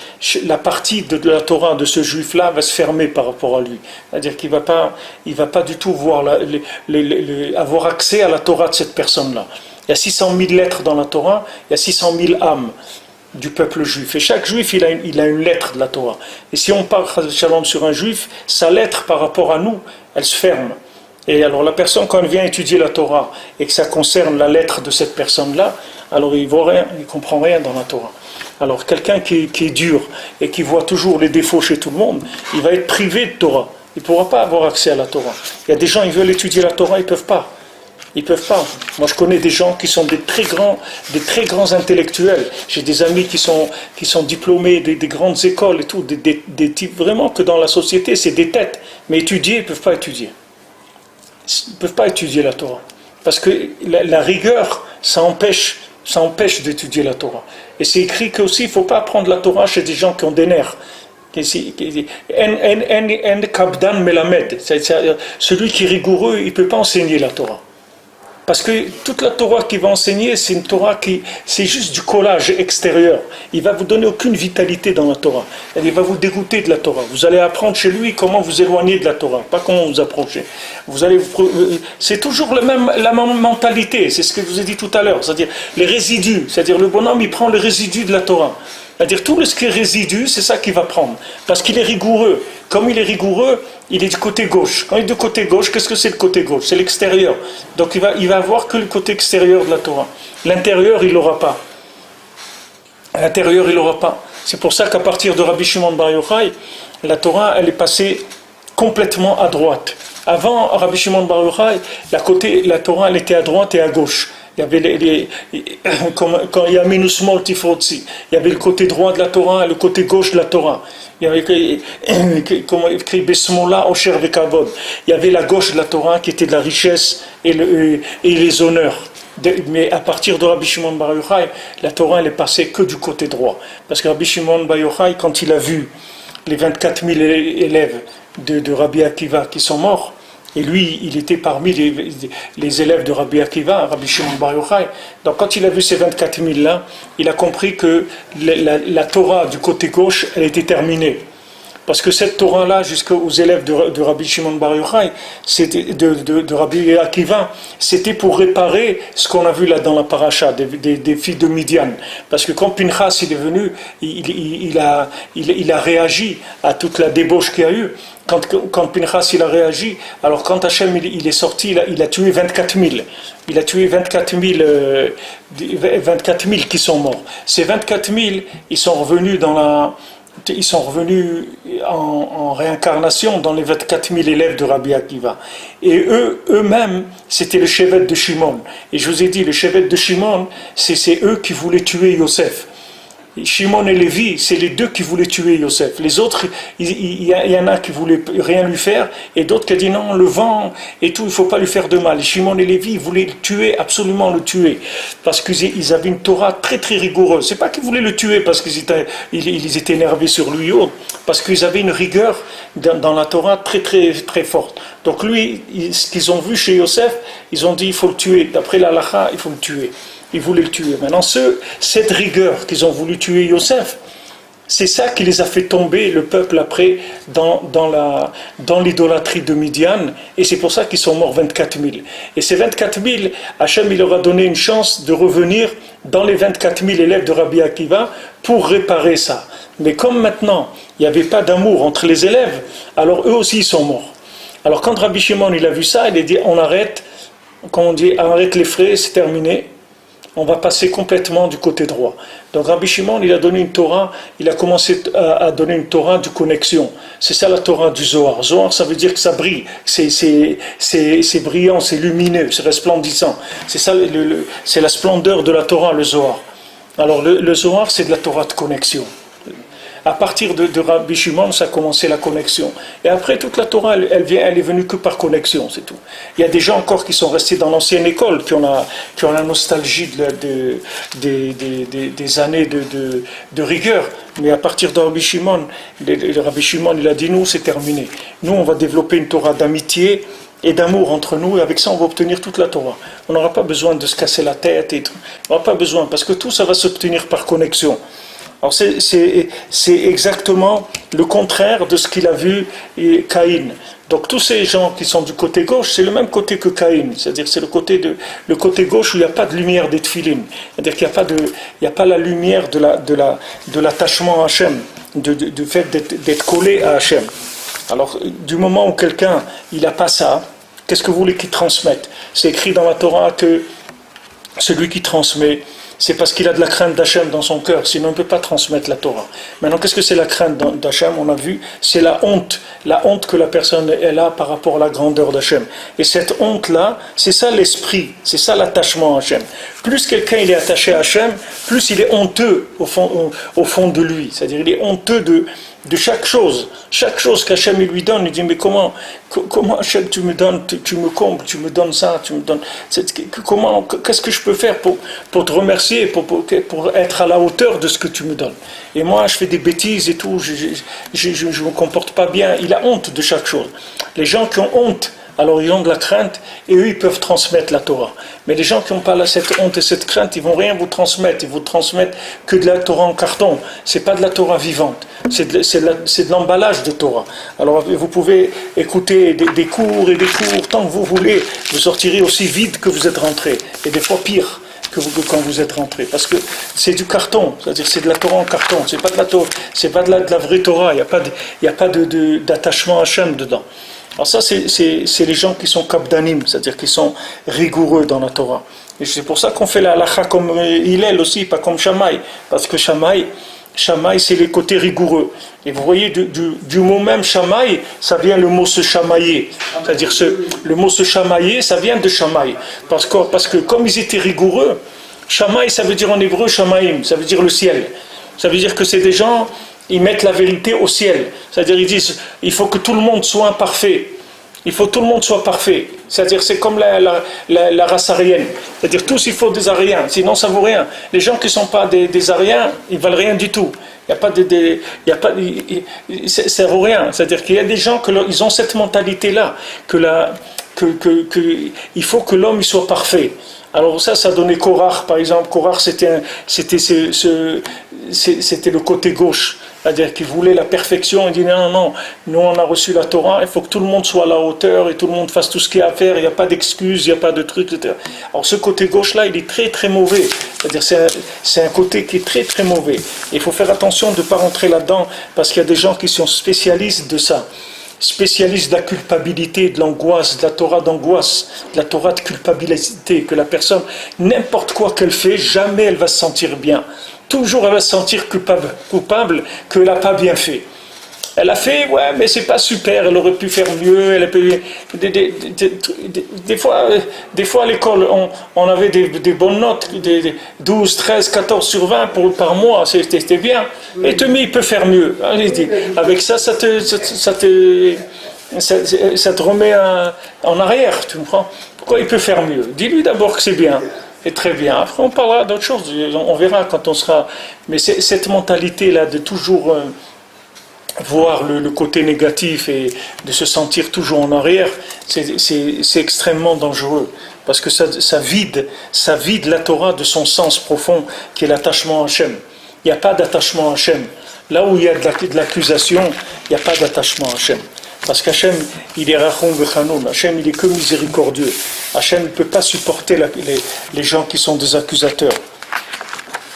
la partie de la Torah de ce juif-là va se fermer par rapport à lui. C'est-à-dire qu'il va pas du tout voir avoir accès à la Torah de cette personne-là. Il y a 600 000 lettres dans la Torah, il y a 600 000 âmes du peuple juif. Et chaque juif, il a une lettre de la Torah. Et si on parle shalom sur un juif, sa lettre par rapport à nous, elle se ferme. Et alors la personne, quand elle vient étudier la Torah et que ça concerne la lettre de cette personne-là, alors il ne comprend rien dans la Torah. Alors quelqu'un qui est dur et qui voit toujours les défauts chez tout le monde, il va être privé de Torah. Il ne pourra pas avoir accès à la Torah. Il y a des gens, ils veulent étudier la Torah, ils ne peuvent pas. Ils ne peuvent pas. Moi, je connais des gens qui sont des très grands intellectuels. J'ai des amis qui sont diplômés des grandes écoles et tout, des types vraiment que dans la société, c'est des têtes. Mais étudier, ils ne peuvent pas étudier. Ils ne peuvent pas étudier la Torah. Parce que la rigueur, ça empêche d'étudier la Torah. Et c'est écrit qu'aussi, il ne faut pas apprendre la Torah chez des gens qui ont des nerfs. En kabdan melamed. Celui qui est rigoureux, il ne peut pas enseigner la Torah. Parce que toute la Torah qu'il va enseigner, c'est une Torah c'est juste du collage extérieur. Il ne va vous donner aucune vitalité dans la Torah. Il va vous dégoûter de la Torah. Vous allez apprendre chez lui comment vous éloigner de la Torah, pas comment vous approcher. C'est toujours la même mentalité, c'est ce que je vous ai dit tout à l'heure. C'est-à-dire les résidus, c'est-à-dire le bonhomme, il prend le résidu de la Torah. C'est-à-dire tout ce qui est résidu, c'est ça qu'il va prendre. Parce qu'il est rigoureux. Comme il est rigoureux, il est du côté gauche. Quand il est du côté gauche, qu'est-ce que c'est le côté gauche? C'est l'extérieur. Donc il va avoir que le côté extérieur de la Torah. L'intérieur, il l'aura pas. L'intérieur, il l'aura pas. C'est pour ça qu'à partir de Rabbi Shimon Bar Yochai, la Torah, elle est passée complètement à droite. Avant Rabbi Shimon Bar Yochai, la Torah, elle était à droite et à gauche. Il y avait quand il y a minus multifrotzi, il y avait le côté droit de la Torah et le côté gauche de la Torah. Il y avait, comment écrit Besmola Osher Vekavod. Il y avait la gauche de la Torah qui était de la richesse et les honneurs. Mais à partir de Rabbi Shimon Bar Yochai, la Torah elle est passée que du côté droit. Parce que Rabbi Shimon Bar Yochai, quand il a vu les 24 000 élèves de Rabbi Akiva qui sont morts, Et lui, il était parmi les élèves de Rabbi Akiva, Rabbi Shimon Bar Yochai. Donc quand il a vu ces 24 000 là, il a compris que la Torah du côté gauche, elle était terminée. Parce que cette Torah-là, jusqu'aux élèves de Rabbi Shimon Bar Yochai, de Rabbi Akiva, c'était pour réparer ce qu'on a vu là dans la paracha des filles de Midian. Parce que quand Pinchas est venu, il a réagi à toute la débauche qu'il y a eu. Quand Pinchas il a réagi, alors quand Hachem il est sorti, il a tué 24 000. Il a tué 24 000 qui sont morts. Ces 24 000, ils sont revenus en réincarnation dans les 24 000 élèves de Rabbi Akiva. Et eux-mêmes, c'était le chevet de Shimon. Et je vous ai dit, le chevet de Shimon, c'est eux qui voulaient tuer Yosef. Shimon et Lévi, c'est les deux qui voulaient tuer Yosef. Les autres, il y en a qui voulaient rien lui faire, et d'autres qui ont dit non, le vent et tout, il ne faut pas lui faire de mal. Shimon et Lévi, ils voulaient le tuer, absolument le tuer, parce qu'ils avaient une Torah très très rigoureuse. C'est pas qu'ils voulaient le tuer parce qu'ils étaient énervés sur lui, parce qu'ils avaient une rigueur dans la Torah très très très forte. Donc lui, ce qu'ils ont vu chez Yosef, ils ont dit il faut le tuer. D'après la halakha, il faut le tuer. Ils voulaient le tuer. Maintenant, cette rigueur qu'ils ont voulu tuer Yosef, c'est ça qui les a fait tomber, le peuple, après, dans l'idolâtrie de Midian, et c'est pour ça qu'ils sont morts 24 000. Et ces 24 000, Hachem, il leur a donné une chance de revenir dans les 24 000 élèves de Rabbi Akiva pour réparer ça. Mais comme maintenant, il n'y avait pas d'amour entre les élèves, alors eux aussi, ils sont morts. Alors quand Rabbi Shimon, il a vu ça, il a dit, on arrête, quand on dit, arrête les frais, c'est terminé. On va passer complètement du côté droit. Donc Rabbi Shimon, il a donné une Torah, il a commencé à donner une Torah de connexion. C'est ça la Torah du Zohar. Zohar, ça veut dire que ça brille, c'est brillant, c'est lumineux, c'est resplendissant. C'est ça, c'est la splendeur de la Torah, le Zohar. Alors le Zohar, c'est de la Torah de connexion. À partir de Rabbi Shimon, ça a commencé la connexion. Et après, toute la Torah, elle est venue que par connexion, c'est tout. Il y a des gens encore qui sont restés dans l'ancienne école, qui ont la nostalgie des années de rigueur. Mais à partir de Rabbi Shimon, Rabbi Shimon, il a dit, nous, c'est terminé. Nous, on va développer une Torah d'amitié et d'amour entre nous, et avec ça, on va obtenir toute la Torah. On n'aura pas besoin de se casser la tête, on n'aura pas besoin, parce que tout ça va s'obtenir par connexion. Alors c'est exactement le contraire de ce qu'il a vu Caïn. Donc tous ces gens qui sont du côté gauche, c'est le même côté que Caïn, c'est-à-dire c'est le côté gauche où il n'y a pas de lumière des tefilin, c'est-à-dire qu'il n'y a pas la lumière de l'attachement à Hachem, du fait d'être collé à Hachem. Alors du moment où quelqu'un il n'a pas ça, qu'est-ce que vous voulez qu'il transmette? C'est écrit dans la Torah que celui qui transmet, c'est parce qu'il a de la crainte d'Hachem dans son cœur, sinon on ne peut pas transmettre la Torah. Maintenant, qu'est-ce que c'est la crainte d'Hachem? On a vu, c'est la honte que la personne elle a par rapport à la grandeur d'Hachem. Et cette honte-là, c'est ça l'esprit, c'est ça l'attachement à Hachem. Plus quelqu'un il est attaché à Hachem, plus il est honteux au fond de lui. C'est-à-dire il est honteux de chaque chose qu'Hachem lui donne. Il dit mais comment Hachem tu me donnes, tu me combles, tu me donnes ça, tu me donnes. Qu'est-ce que je peux faire pour te remercier, pour être à la hauteur de ce que tu me donnes? Et moi je fais des bêtises et tout, je me comporte pas bien. Il a honte de chaque chose. Les gens qui ont honte, alors ils ont de la crainte et eux ils peuvent transmettre la Torah. Mais les gens qui n'ont pas cette honte et cette crainte, ils vont rien vous transmettre. Ils vous transmettent que de la Torah en carton. C'est pas de la Torah vivante. C'est de l'emballage de Torah. Alors vous pouvez écouter des cours et des cours tant que vous voulez. Vous sortirez aussi vide que vous êtes rentré. Et des fois pire que quand vous êtes rentré. Parce que c'est du carton. C'est-à-dire c'est de la Torah en carton. C'est pas de la Torah. C'est pas de la vraie Torah. Il n'y a pas d'attachement à Hachem dedans. Alors ça, c'est les gens qui sont kapdanim, c'est-à-dire qui sont rigoureux dans la Torah. Et c'est pour ça qu'on fait la halakha comme Hillel aussi, pas comme Shammai. Parce que Shammai, c'est les côtés rigoureux. Et vous voyez, du mot même Shammai, ça vient le mot se chamailler. C'est-à-dire le mot se chamailler, ça vient de Shammai. Parce que comme ils étaient rigoureux, Shammai, ça veut dire en hébreu Shamaim, ça veut dire le ciel. Ça veut dire que c'est des gens... Ils mettent la vérité au ciel. C'est-à-dire, ils disent, il faut que tout le monde soit parfait. Il faut que tout le monde soit parfait. C'est-à-dire, c'est comme la race aryenne. C'est-à-dire, tous il faut des Aryens, sinon ça vaut rien. Les gens qui ne sont pas des Aryens, ils valent rien du tout. Il y a pas ça vaut rien. C'est-à-dire qu'il y a des gens ils ont cette mentalité-là, il faut que l'homme il soit parfait. Alors ça donnait Korach, par exemple. Korach, c'était le côté gauche. C'est-à-dire qu'il voulait la perfection. Il dit non, nous on a reçu la Torah, il faut que tout le monde soit à la hauteur et tout le monde fasse tout ce qu'il y a à faire, il n'y a pas d'excuses, il n'y a pas de trucs, etc. Alors ce côté gauche-là, il est très très mauvais. C'est-à-dire c'est un côté qui est très très mauvais. Et il faut faire attention de ne pas rentrer là-dedans, parce qu'il y a des gens qui sont spécialistes de ça. Spécialiste de la culpabilité, de l'angoisse, de la Torah d'angoisse, de la Torah de culpabilité, que la personne, n'importe quoi qu'elle fait, jamais elle va se sentir bien. Toujours elle va se sentir coupable qu'elle n'a pas bien fait. Elle a fait, ouais, mais c'est pas super, elle aurait pu faire mieux, elle a pu... Des fois à l'école, on avait des bonnes notes, 12, 13, 14 sur 20 par mois, c'était bien. Et Tommy, il peut faire mieux. Avec ça, ça te remet en arrière, tu comprends? Pourquoi il peut faire mieux? Dis-lui d'abord que c'est bien. Et très bien. Après, on parlera d'autres choses. On verra quand on sera... Mais cette mentalité-là de toujours... voir le côté négatif et de se sentir toujours en arrière, c'est extrêmement dangereux, parce que ça vide la Torah de son sens profond, qui est l'attachement à Hachem. Il n'y a pas d'attachement à Hachem. Là où il y a de l'accusation, il n'y a pas d'attachement à Hachem. Parce qu'Hachem, il est Rachum Vechanoun. Hachem, il est que miséricordieux. Hachem ne peut pas supporter les gens qui sont des accusateurs.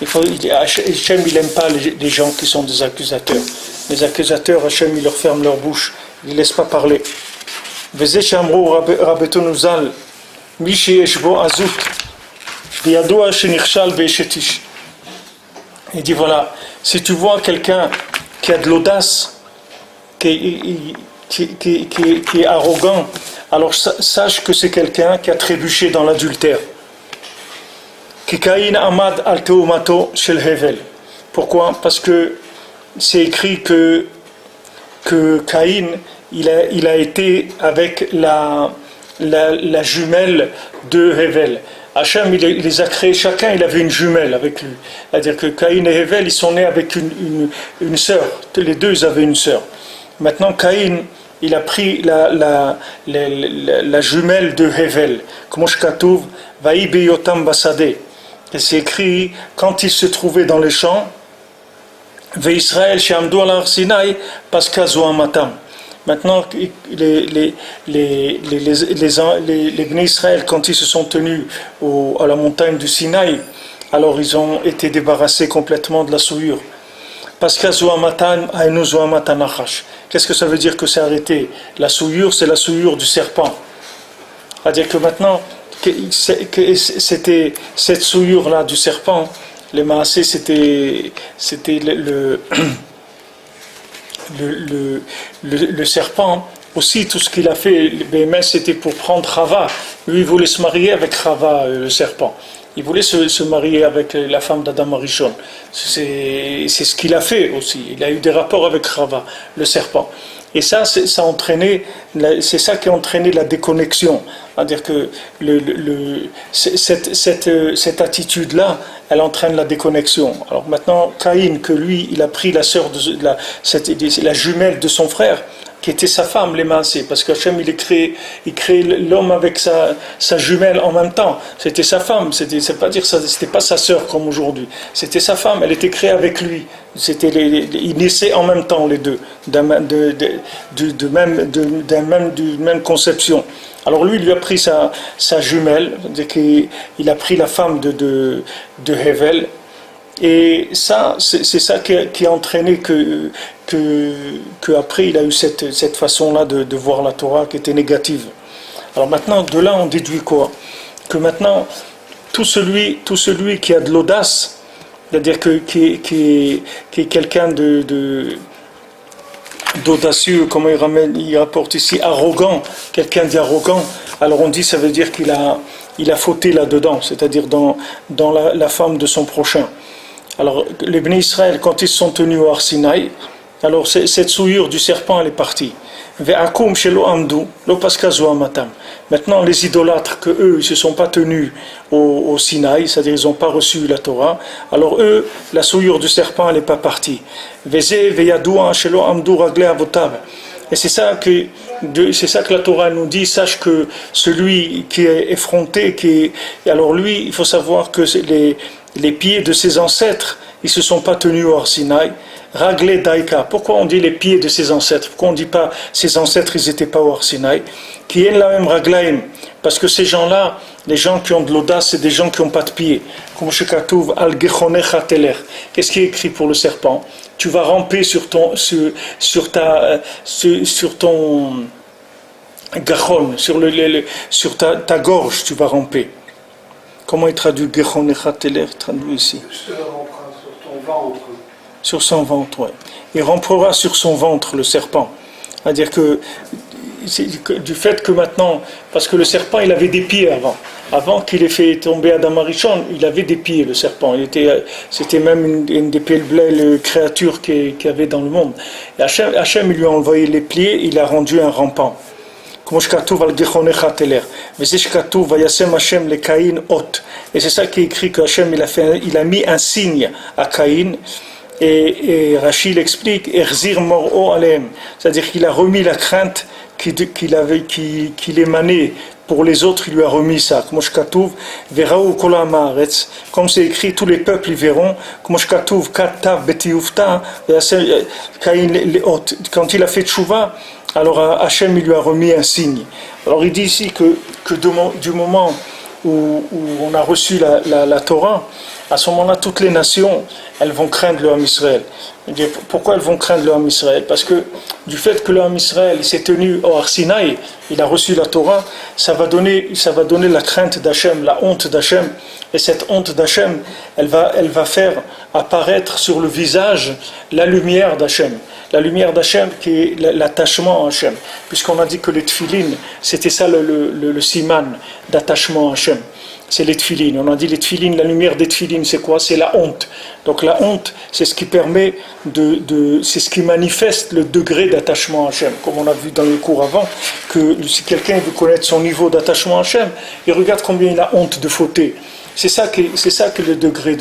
Hachem, il n'aime pas les gens qui sont des accusateurs. Les accusateurs, Hachem, il leur ferme leur bouche, il ne laisse pas parler. Il dit voilà, si tu vois quelqu'un qui a de l'audace, qui est arrogant, alors sache que c'est quelqu'un qui a trébuché dans l'adultère. Pourquoi? Parce que c'est écrit que Caïn, il a été avec la jumelle de Hevel. Hachem, il les a créés, chacun il avait une jumelle avec lui. C'est-à-dire que Caïn et Hevel, ils sont nés avec une sœur. Les deux, ils avaient une sœur. Maintenant, Caïn, il a pris la jumelle de Hevel. Comme Shkatouv, Vaï beyotam basade. Et c'est écrit, quand il se trouvait dans les champs, Ve'Israël she'amdu al har Sinaï paskazu amatam. Maintenant, les Bnei Israël, quand ils se sont tenus à la montagne du Sinaï, alors ils ont été débarrassés complètement de la souillure. Paskazu amatam ainu amatan nachash. Qu'est-ce que ça veut dire que c'est arrêté? La souillure, c'est la souillure du serpent. C'est-à-dire que maintenant, c'était cette souillure-là du serpent. Les maasés, c'était le serpent. Aussi, tout ce qu'il a fait, c'était pour prendre Chava. Lui, il voulait se marier avec Chava, le serpent. Il voulait se marier avec la femme d'Adam Arishon. C'est ce qu'il a fait aussi. Il a eu des rapports avec Chava, le serpent. Et ça c'est ça qui a entraîné la déconnexion. C'est-à-dire que cette attitude-là, elle entraîne la déconnexion. Alors maintenant, Caïn, que lui, il a pris la sœur la jumelle de son frère, qui était sa femme, les maasés, parce qu'Hachem, il crée l'homme avec sa jumelle en même temps. C'était sa femme, c'était pas sa sœur comme aujourd'hui. C'était sa femme, elle était créée avec lui. Ils naissaient en même temps, les deux, d'une même conception. Alors lui, il lui a pris sa jumelle, il a pris la femme de Hevel. Et ça, c'est ça qui a entraîné que après il a eu cette façon-là de voir la Torah qui était négative. Alors maintenant, de là on déduit quoi? Que maintenant, tout celui qui a de l'audace, c'est-à-dire qui est quelqu'un d'audacieux, comme il rapporte ici, arrogant, quelqu'un d'arrogant, alors on dit ça veut dire qu'il a fauté là-dedans, c'est-à-dire dans la femme de son prochain. Alors, les Bnei Israël, quand ils sont tenus au Har Sinaï, alors cette souillure du serpent, elle est partie. Ve'akum shelo amdu, lo paskazu amatam. Maintenant, les idolâtres, que eux, ils ne se sont pas tenus au Sinaï, c'est-à-dire ils n'ont pas reçu la Torah, alors eux, la souillure du serpent, elle n'est pas partie. Veze ve'yadua shelo amdu ragle avotav. Et c'est ça que la Torah nous dit, sache que celui qui est effronté, alors lui, il faut savoir que les pieds de ses ancêtres, ils ne se sont pas tenus au Sinaï. Raglé Daika. Pourquoi on dit les pieds de ses ancêtres? Pourquoi on ne dit pas ses ancêtres, ils n'étaient pas au Sinaï? Qui est la même Raglaim? Parce que ces gens-là, les gens qui ont de l'audace, c'est des gens qui n'ont pas de pieds. Comme Shekatouv al Gechonecha Teler. Qu'est-ce qui est écrit pour le serpent? Tu vas ramper sur ton gachon, sur ta gorge, tu vas ramper. Comment il traduit Gechonecha Teler? Il traduit ici. Sur ton ventre. Sur son ventre, oui. Il rampera sur son ventre le serpent. C'est-à-dire que du fait que maintenant, parce que le serpent, il avait des pieds avant. Avant qu'il ait fait tomber Adam Arishon, il avait des pieds, le serpent. C'était même une des plus belles créatures qu'il y avait dans le monde. Et Hachem, il lui a envoyé les pieds, il a rendu un rampant. Et c'est ça qui est écrit que Hachem, il a mis un signe à Caïn. Et Rachid explique, c'est-à-dire qu'il a remis la crainte qu'il émanait pour les autres, il lui a remis ça. Comme c'est écrit, tous les peuples y verront. Quand il a fait tchouva, alors Hachem il lui a remis un signe. Alors il dit ici que du moment où on a reçu la Torah, à ce moment-là, toutes les nations, elles vont craindre le Ham Israël. Pourquoi elles vont craindre le Ham Israël? Parce que du fait que le Ham Israël s'est tenu au Har Sinaï, il a reçu la Torah, ça va donner la crainte d'Hachem, la honte d'Hachem. Et cette honte d'Hachem, elle va faire apparaître sur le visage la lumière d'Hachem. La lumière d'Hachem qui est l'attachement à Hachem. Puisqu'on a dit que les tfilines, c'était ça le siman d'attachement à Hachem. C'est les tfilines. On a dit les tfilines, la lumière des tfilines, c'est quoi? C'est la honte. Donc la honte, c'est ce qui permet c'est ce qui manifeste le degré d'attachement à Hachem. Comme on a vu dans le cours avant, que si quelqu'un veut connaître son niveau d'attachement à Hachem, il regarde combien il a honte de fauter. C'est ça que le degré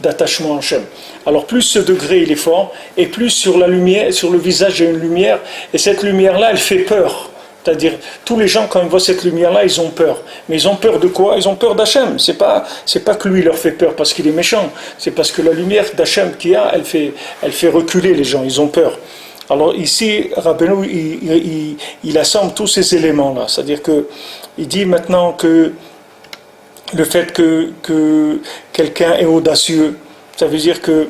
d'attachement à Hachem. Alors plus ce degré il est fort, et plus sur la lumière, sur le visage il y a une lumière, et cette lumière-là, elle fait peur. C'est-à-dire, tous les gens, quand ils voient cette lumière-là, ils ont peur. Mais ils ont peur de quoi? Ils ont peur d'Hachem. C'est pas que lui leur fait peur parce qu'il est méchant. C'est parce que la lumière d'Hachem qu'il y a, elle fait reculer les gens. Ils ont peur. Alors ici, Rabbeinu, il assemble tous ces éléments-là. C'est-à-dire qu'il dit maintenant que le fait que quelqu'un est audacieux, ça veut dire que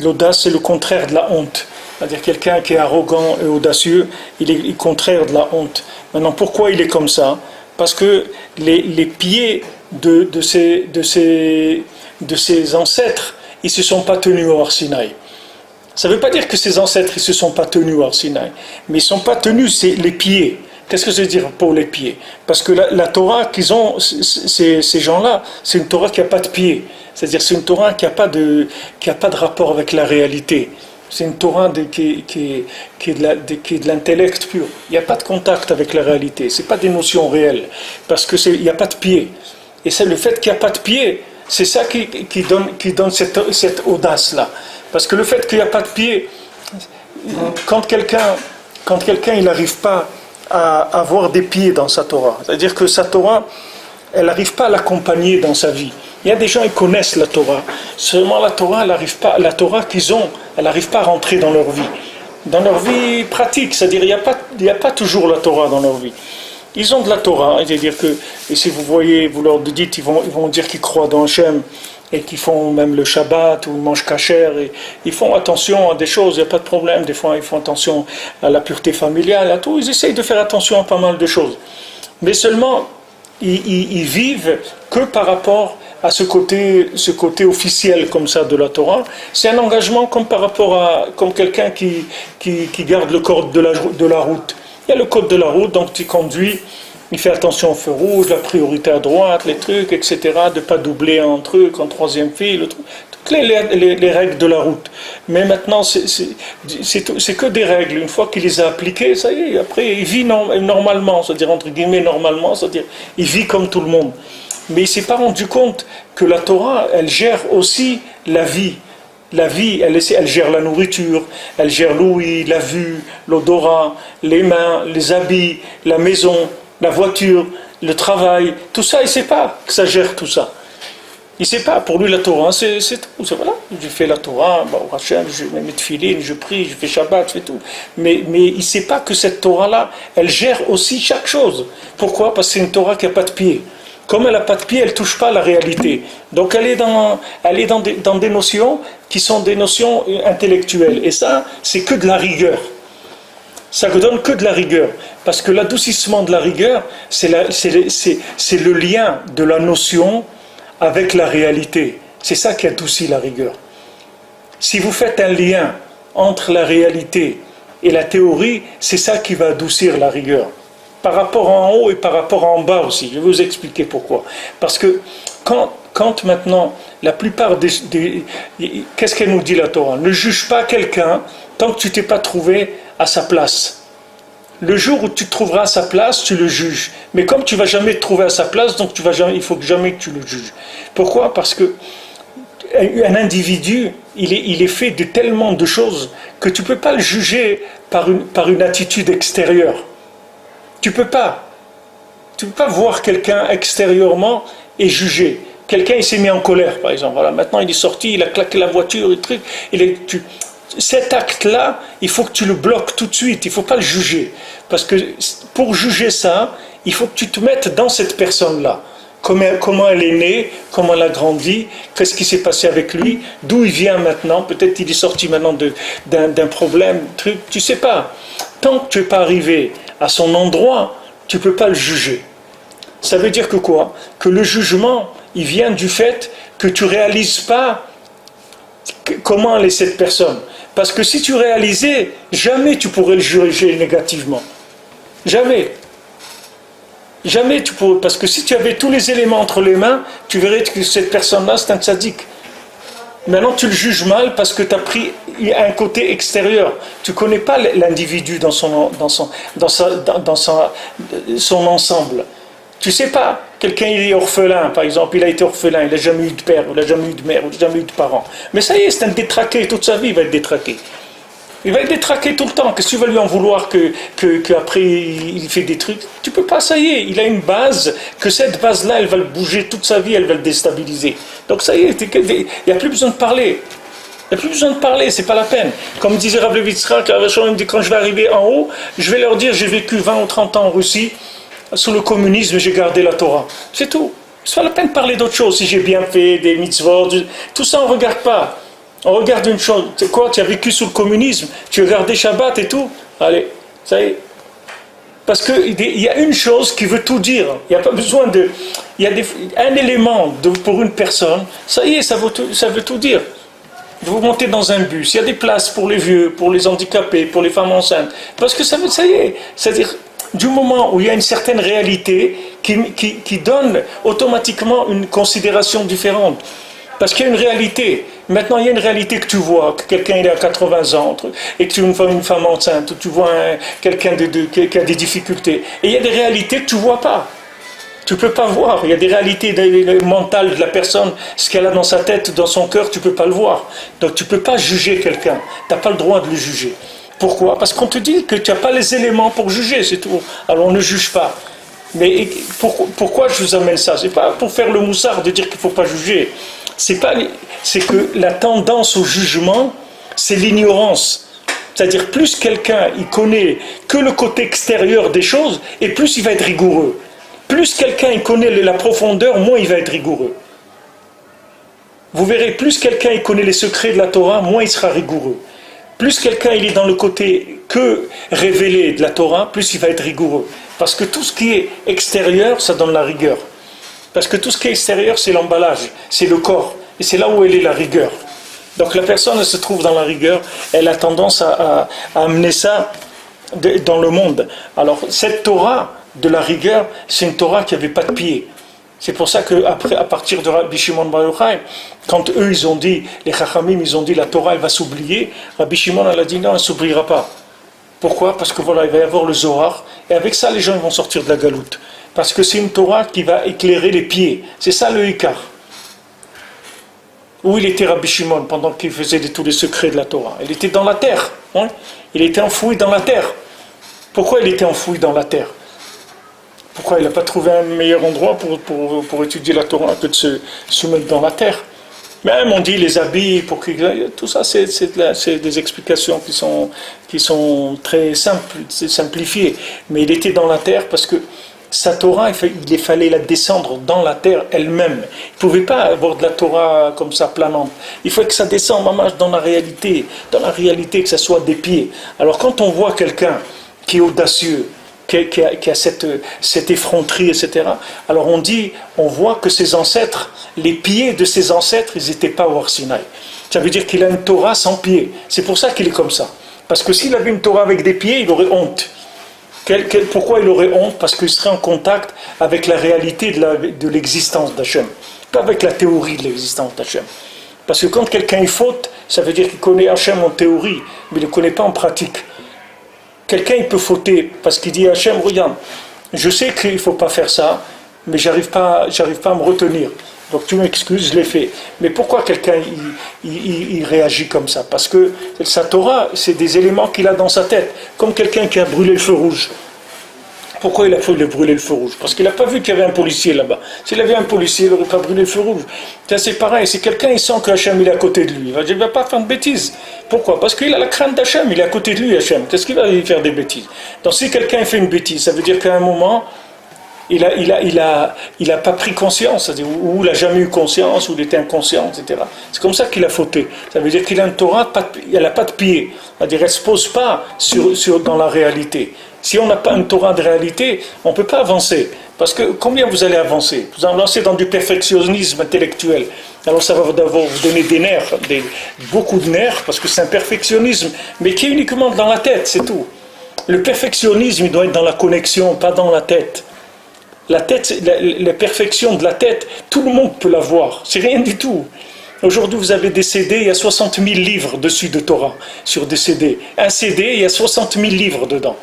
l'audace, c'est le contraire de la honte. C'est-à-dire quelqu'un qui est arrogant et audacieux, il est contraire de la honte. Maintenant, pourquoi il est comme ça? Parce que les pieds de ses ancêtres, ils ne se sont pas tenus au Har Sinaï. Ça ne veut pas dire que ses ancêtres ne se sont pas tenus au Har Sinaï, mais ils ne sont pas tenus, c'est les pieds. Qu'est-ce que ça veut dire pour les pieds? Parce que la Torah qu'ils ont, ces gens-là, c'est une Torah qui n'a pas de pieds. C'est-à-dire c'est une Torah qui n'a pas de rapport avec la réalité. C'est une Torah qui est de l'intellect pur. Il n'y a pas de contact avec la réalité. Ce n'est pas des notions réelles. Parce qu'il n'y a pas de pied. Et c'est le fait qu'il n'y a pas de pied, c'est ça qui donne cette audace-là. Parce que le fait qu'il n'y a pas de pied, quand quelqu'un il n'arrive pas à avoir des pieds dans sa Torah, c'est-à-dire que sa Torah, elle n'arrive pas à l'accompagner dans sa vie. Il y a des gens qui connaissent la Torah, seulement la Torah, la Torah qu'ils ont, elle n'arrive pas à rentrer dans leur vie pratique, c'est-à-dire il n'y a pas toujours la Torah dans leur vie. Ils ont de la Torah, c'est-à-dire que, et si vous voyez, vous leur dites, ils vont dire qu'ils croient dans Hachem, et qu'ils font même le Shabbat, ou ils mangent kasher, et ils font attention à des choses, il n'y a pas de problème, des fois ils font attention à la pureté familiale, à tout, ils essayent de faire attention à pas mal de choses. Mais seulement, ils vivent que par rapport à ce côté officiel comme ça de la Torah. C'est un engagement comme par rapport comme quelqu'un qui garde le code de la route. Il y a le code de la route, donc tu conduis, il fait attention au feu rouge, la priorité à droite, les trucs, etc., de ne pas doubler un truc en troisième file, toutes les règles de la route. Mais maintenant, c'est que des règles. Une fois qu'il les a appliquées, ça y est, après, il vit normalement, c'est-à-dire, entre guillemets, normalement, c'est-à-dire, il vit comme tout le monde. Mais il ne s'est pas rendu compte que la Torah, elle gère aussi la vie. La vie, elle gère la nourriture, elle gère l'ouïe, la vue, l'odorat, les mains, les habits, la maison, la voiture, le travail. Tout ça, il ne sait pas que ça gère tout ça. Il ne sait pas, pour lui la Torah, c'est tout. Voilà, je fais la Torah, Hachem, je mets mes tefilines, je prie, je fais Shabbat, je fais tout. Mais il ne sait pas que cette Torah-là, elle gère aussi chaque chose. Pourquoi? Parce que c'est une Torah qui n'a pas de pied. Comme elle n'a pas de pied, elle ne touche pas à la réalité. Donc elle est dans des notions qui sont des notions intellectuelles. Et ça, c'est que de la rigueur. Ça ne donne que de la rigueur. Parce que l'adoucissement de la rigueur, c'est le lien de la notion avec la réalité. C'est ça qui adoucit la rigueur. Si vous faites un lien entre la réalité et la théorie, c'est ça qui va adoucir la rigueur. Par rapport en haut et par rapport en bas aussi. Je vais vous expliquer pourquoi. Parce que quand maintenant, la plupart qu'est-ce qu'elle nous dit la Torah? Ne juge pas quelqu'un tant que tu ne t'es pas trouvé à sa place. Le jour où tu te trouveras à sa place, tu le juges. Mais comme tu ne vas jamais te trouver à sa place, donc il faut jamais que tu le juges. Pourquoi? Parce que un individu, il est fait de tellement de choses que tu ne peux pas le juger par une attitude extérieure. Tu ne peux pas. Tu ne peux pas voir quelqu'un extérieurement et juger. Quelqu'un, il s'est mis en colère, par exemple. Voilà, maintenant, il est sorti, il a claqué la voiture, le truc. Cet acte-là, il faut que tu le bloques tout de suite. Il ne faut pas le juger. Parce que pour juger ça, il faut que tu te mettes dans cette personne-là. Comment elle est née, comment elle a grandi, qu'est-ce qui s'est passé avec lui, d'où il vient maintenant. Peut-être qu'il est sorti maintenant d'un problème, truc. Tu ne sais pas. Tant que tu n'es pas arrivé à son endroit, tu ne peux pas le juger. Ça veut dire que quoi? Que le jugement, il vient du fait que tu ne réalises pas comment elle est cette personne. Parce que si tu réalisais, jamais tu pourrais le juger négativement. Jamais. Jamais tu pourrais. Parce que si tu avais tous les éléments entre les mains, tu verrais que cette personne-là, c'est un tzaddik. Maintenant, tu le juges mal parce que tu as pris un côté extérieur. Tu ne connais pas l'individu dans son ensemble. Tu ne sais pas. Quelqu'un, il est orphelin, par exemple. Il a été orphelin. Il n'a jamais eu de père, il n'a jamais eu de mère, il n'a jamais eu de parents. Mais ça y est, c'est un détraqué. Toute sa vie, il va être détraqué. Il va être détraqué tout le temps. Qu'est-ce que tu vas lui en vouloir qu'après il fait des trucs? Tu ne peux pas, ça y est. Il a une base, que cette base-là, elle va le bouger toute sa vie, elle va le déstabiliser. Donc ça y est, il n'y a plus besoin de parler. Il n'y a plus besoin de parler, c'est pas la peine. Comme disait Rav Levi Yitzhak, il me dit, quand je vais arriver en haut, je vais leur dire, j'ai vécu 20 ou 30 ans en Russie, sous le communisme, j'ai gardé la Torah. C'est tout. C'est pas la peine de parler d'autre chose. Si j'ai bien fait, des mitzvot, tout ça, on ne regarde pas. On regarde une chose, c'est quoi? Tu as vécu sous le communisme, tu as gardé Shabbat et tout. Allez, ça y est. Parce qu'il y a une chose qui veut tout dire. Il n'y a pas besoin de. Il y a un élément pour une personne, ça y est, ça veut tout dire. Vous montez dans un bus, il y a des places pour les vieux, pour les handicapés, pour les femmes enceintes. Parce que ça y est. C'est-à-dire, du moment où il y a une certaine réalité qui donne automatiquement une considération différente. Parce qu'il y a une réalité. Maintenant, il y a une réalité que tu vois, que quelqu'un il est à 80 ans, et que tu vois une femme enceinte, ou tu vois quelqu'un qui a des difficultés. Et il y a des réalités que tu ne vois pas. Tu ne peux pas voir. Il y a des réalités mentales de la personne, ce qu'elle a dans sa tête, dans son cœur, tu ne peux pas le voir. Donc tu ne peux pas juger quelqu'un. Tu n'as pas le droit de le juger. Pourquoi? Parce qu'on te dit que tu n'as pas les éléments pour juger, c'est tout. Alors on ne juge pas. Mais pourquoi je vous amène ça? Ce n'est pas pour faire le moussard de dire qu'il ne faut pas juger. C'est que la tendance au jugement, c'est l'ignorance. C'est-à-dire, plus quelqu'un il connaît que le côté extérieur des choses, et plus il va être rigoureux. Plus quelqu'un il connaît la profondeur, moins il va être rigoureux. Vous verrez, plus quelqu'un il connaît les secrets de la Torah, moins il sera rigoureux. Plus quelqu'un il est dans le côté que révélé de la Torah, plus il va être rigoureux. Parce que tout ce qui est extérieur, ça donne la rigueur. Parce que tout ce qui est extérieur, c'est l'emballage, c'est le corps. Et c'est là où elle est la rigueur. Donc la personne, elle se trouve dans la rigueur, elle a tendance à amener ça dans le monde. Alors cette Torah de la rigueur, c'est une Torah qui n'avait pas de pied. C'est pour ça qu'après, à partir de Rabbi Shimon Bar Yochai, quand eux, ils ont dit, les Chachamim, ils ont dit la Torah, elle va s'oublier, Rabbi Shimon, elle a dit non, elle ne s'oubliera pas. Pourquoi? Parce que voilà, il va y avoir le Zohar, et avec ça, les gens ils vont sortir de la galoute. Parce que c'est une Torah qui va éclairer les pieds. C'est ça le Ikar. Où il était Rabbi Shimon pendant qu'il faisait tous les secrets de la Torah? Il était dans la terre. Hein? Il était enfoui dans la terre. Pourquoi il était enfoui dans la terre? Pourquoi il n'a pas trouvé un meilleur endroit pour étudier la Torah que de se mettre dans la terre? Même on dit les habits, tout ça c'est des explications qui sont très simples, simplifiées. Mais il était dans la terre parce que sa Torah, il fallait la descendre dans la terre elle-même. Il ne pouvait pas avoir de la Torah comme ça planante. Il faut que ça descende dans la réalité, que ça soit des pieds. Alors quand on voit quelqu'un qui est audacieux, qui a cette effronterie, etc. Alors on voit que ses ancêtres, les pieds de ses ancêtres, ils n'étaient pas au Har Sinaï. Ça veut dire qu'il a une Torah sans pieds. C'est pour ça qu'il est comme ça. Parce que s'il avait une Torah avec des pieds, il aurait honte. Pourquoi il aurait honte? Parce qu'il serait en contact avec la réalité de l'existence d'Hachem. Pas avec la théorie de l'existence d'Hachem. Parce que quand quelqu'un est faute, ça veut dire qu'il connaît Hachem en théorie, mais il ne le connaît pas en pratique. Quelqu'un il peut fauter parce qu'il dit à Hachem, regarde, je sais qu'il ne faut pas faire ça, mais j'arrive pas à me retenir. Donc tu m'excuses, je l'ai fait. Mais pourquoi quelqu'un il réagit comme ça? Parce que sa Torah, c'est des éléments qu'il a dans sa tête. Comme quelqu'un qui a brûlé le feu rouge. Pourquoi il a fallu brûler le feu rouge? Parce qu'il n'a pas vu qu'il y avait un policier là-bas. S'il avait un policier, il n'aurait pas brûlé le feu rouge. C'est pareil, si quelqu'un il sent que Hachem il est à côté de lui, il va dire, il ne va pas faire de bêtises. Pourquoi? Parce qu'il a la crainte d'Hachem, il est à côté de lui, Hachem. Qu'est-ce qu'il va lui faire des bêtises? Donc si quelqu'un fait une bêtise, ça veut dire qu'à un moment, il a pas pris conscience, c'est-à-dire, ou il n'a jamais eu conscience, ou il était inconscient, etc. C'est comme ça qu'il a fauté. Ça veut dire qu'il a une Torah, elle n'a pas de pied. C'est-à-dire, elle ne se pose pas dans la réalité. Si on n'a pas une Torah de réalité, on ne peut pas avancer. Parce que combien vous allez avancer? Vous avancez dans du perfectionnisme intellectuel. Alors ça va vous donner des nerfs, beaucoup de nerfs, parce que c'est un perfectionnisme, mais qui est uniquement dans la tête, c'est tout. Le perfectionnisme, il doit être dans la connexion, pas dans la tête. La tête, la perfection de la tête, tout le monde peut l'avoir. C'est rien du tout. Aujourd'hui, vous avez des CD, il y a 60 000 livres dessus de Torah, sur des CD. Un CD, il y a 60 000 livres dedans.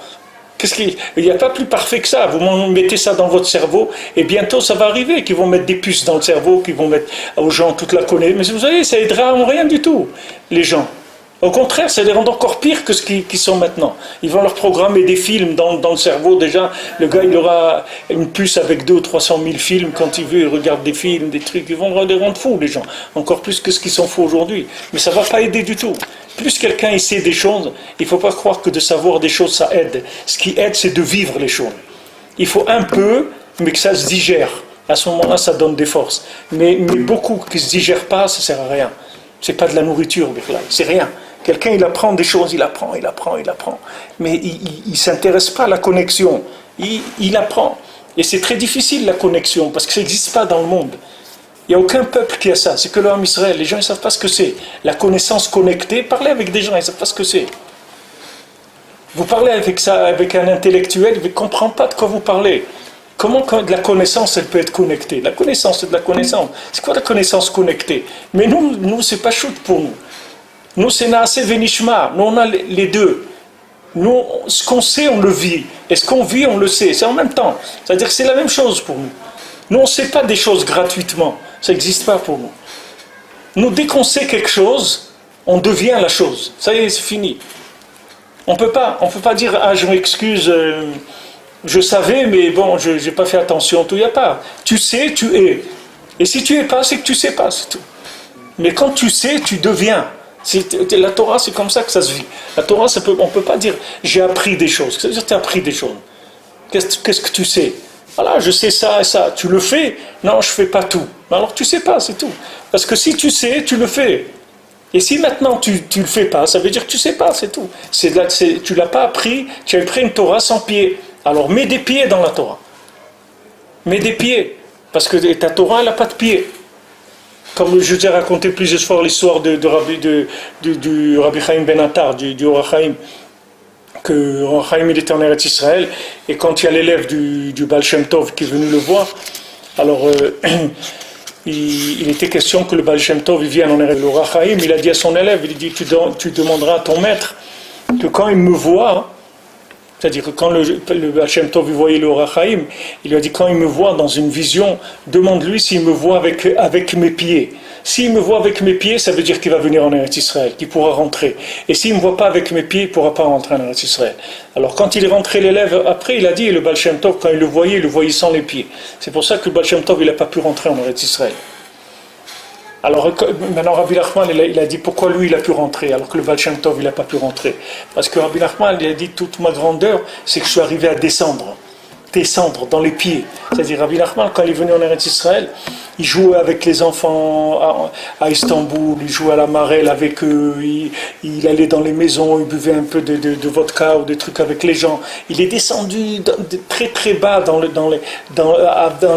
Il n'y a pas plus parfait que ça. Vous mettez ça dans votre cerveau et bientôt ça va arriver qu'ils vont mettre des puces dans le cerveau, qu'ils vont mettre aux gens toute la connaissance. Mais vous savez, ça aidera en rien du tout, les gens. Au contraire, ça les rend encore pire que ce qu'ils sont maintenant. Ils vont leur programmer des films dans le cerveau. Déjà, le gars, il aura une puce avec 200 ou 300 000 films. Quand il veut, il regarde des films, des trucs. Ils vont les rendre fous, les gens. Encore plus que ce qu'ils sont fous aujourd'hui. Mais ça ne va pas aider du tout. Plus quelqu'un il sait des choses, il ne faut pas croire que de savoir des choses, ça aide. Ce qui aide, c'est de vivre les choses. Il faut un peu, mais que ça se digère. À ce moment-là, ça donne des forces. Mais beaucoup qui ne se digèrent pas, ça ne sert à rien. Ce n'est pas de la nourriture, c'est rien. Quelqu'un, il apprend des choses, il apprend. Mais il ne s'intéresse pas à la connexion. Il apprend. Et c'est très difficile, la connexion, parce que ça n'existe pas dans le monde. Il n'y a aucun peuple qui a ça. C'est que l'homme Israël. Les gens, ils ne savent pas ce que c'est. La connaissance connectée, parlez avec des gens, ils ne savent pas ce que c'est. Vous parlez avec un intellectuel, il ne comprend pas de quoi vous parlez. Comment de la connaissance, elle peut être connectée? La connaissance, c'est de la connaissance. C'est quoi la connaissance connectée? Mais nous c'est pas shoot pour nous. Nous, c'est Naaseh Venishma. Nous, on a les deux. Nous, ce qu'on sait, on le vit. Et ce qu'on vit, on le sait. C'est en même temps. C'est-à-dire que c'est la même chose pour nous. Nous, on ne sait pas des choses gratuitement. Ça n'existe pas pour nous. Nous, dès qu'on sait quelque chose, on devient la chose. Ça y est, c'est fini. On ne peut pas dire « Ah, je m'excuse, je savais, mais bon, je n'ai pas fait attention. » Tout, il n'y a pas. Tu sais, tu es. Et si tu n'es pas, c'est que tu ne sais pas, c'est tout. Mais quand tu sais, tu deviens. La Torah, c'est comme ça que ça se vit. La Torah, on ne peut pas dire « J'ai appris des choses ». Ça veut dire que tu as appris des choses. Qu'est-ce que tu sais? Voilà, je sais ça et ça. Tu le fais? Non, je ne fais pas tout. Alors tu ne sais pas, c'est tout. Parce que si tu sais, tu le fais. Et si maintenant tu ne le fais pas, ça veut dire que tu ne sais pas, c'est tout. Tu ne l'as pas appris, tu as pris une Torah sans pied. Alors mets des pieds dans la Torah. Mets des pieds. Parce que ta Torah, elle n'a pas de pieds. Comme je vous ai raconté plusieurs fois l'histoire du Rabbi Chaim Ben Attar, du Or HaChaim, que Or HaChaim il était en Eretz Israël, et quand il y a l'élève du Baal Shem Tov qui est venu le voir, Alors, il était question que le Baal Shem Tov vienne en Eretz Chaim. Il a dit à son élève, il dit, tu demanderas à ton maître que quand il me voit, c'est-à-dire que quand le Baal Shem Tov voyait le Chaim, il lui a dit, quand il me voit dans une vision, demande-lui s'il me voit avec mes pieds. S'il me voit avec mes pieds, ça veut dire qu'il va venir en Eretz Israël, qu'il pourra rentrer. Et s'il ne me voit pas avec mes pieds, il ne pourra pas rentrer en Eretz Israël. Alors quand il est rentré, l'élève, après il a dit, le Baal Shem Tov, quand il le voyait sans les pieds. C'est pour ça que le Baal Shem Tov, il n'a pas pu rentrer en Eretz Israël. Alors maintenant Rabbi Nachman, il a dit pourquoi lui il a pu rentrer, alors que le Baal Shem Tov, il n'a pas pu rentrer. Parce que Rabbi Nachman, il a dit, toute ma grandeur, c'est que je suis arrivé à descendre dans les pieds. C'est-à-dire Rabbi Nachman, quand il est venu en Eretz Israël, il jouait avec les enfants à Istanbul, il jouait à la marelle avec eux, il allait dans les maisons, il buvait un peu de vodka ou des trucs avec les gens. Il est descendu très très bas dans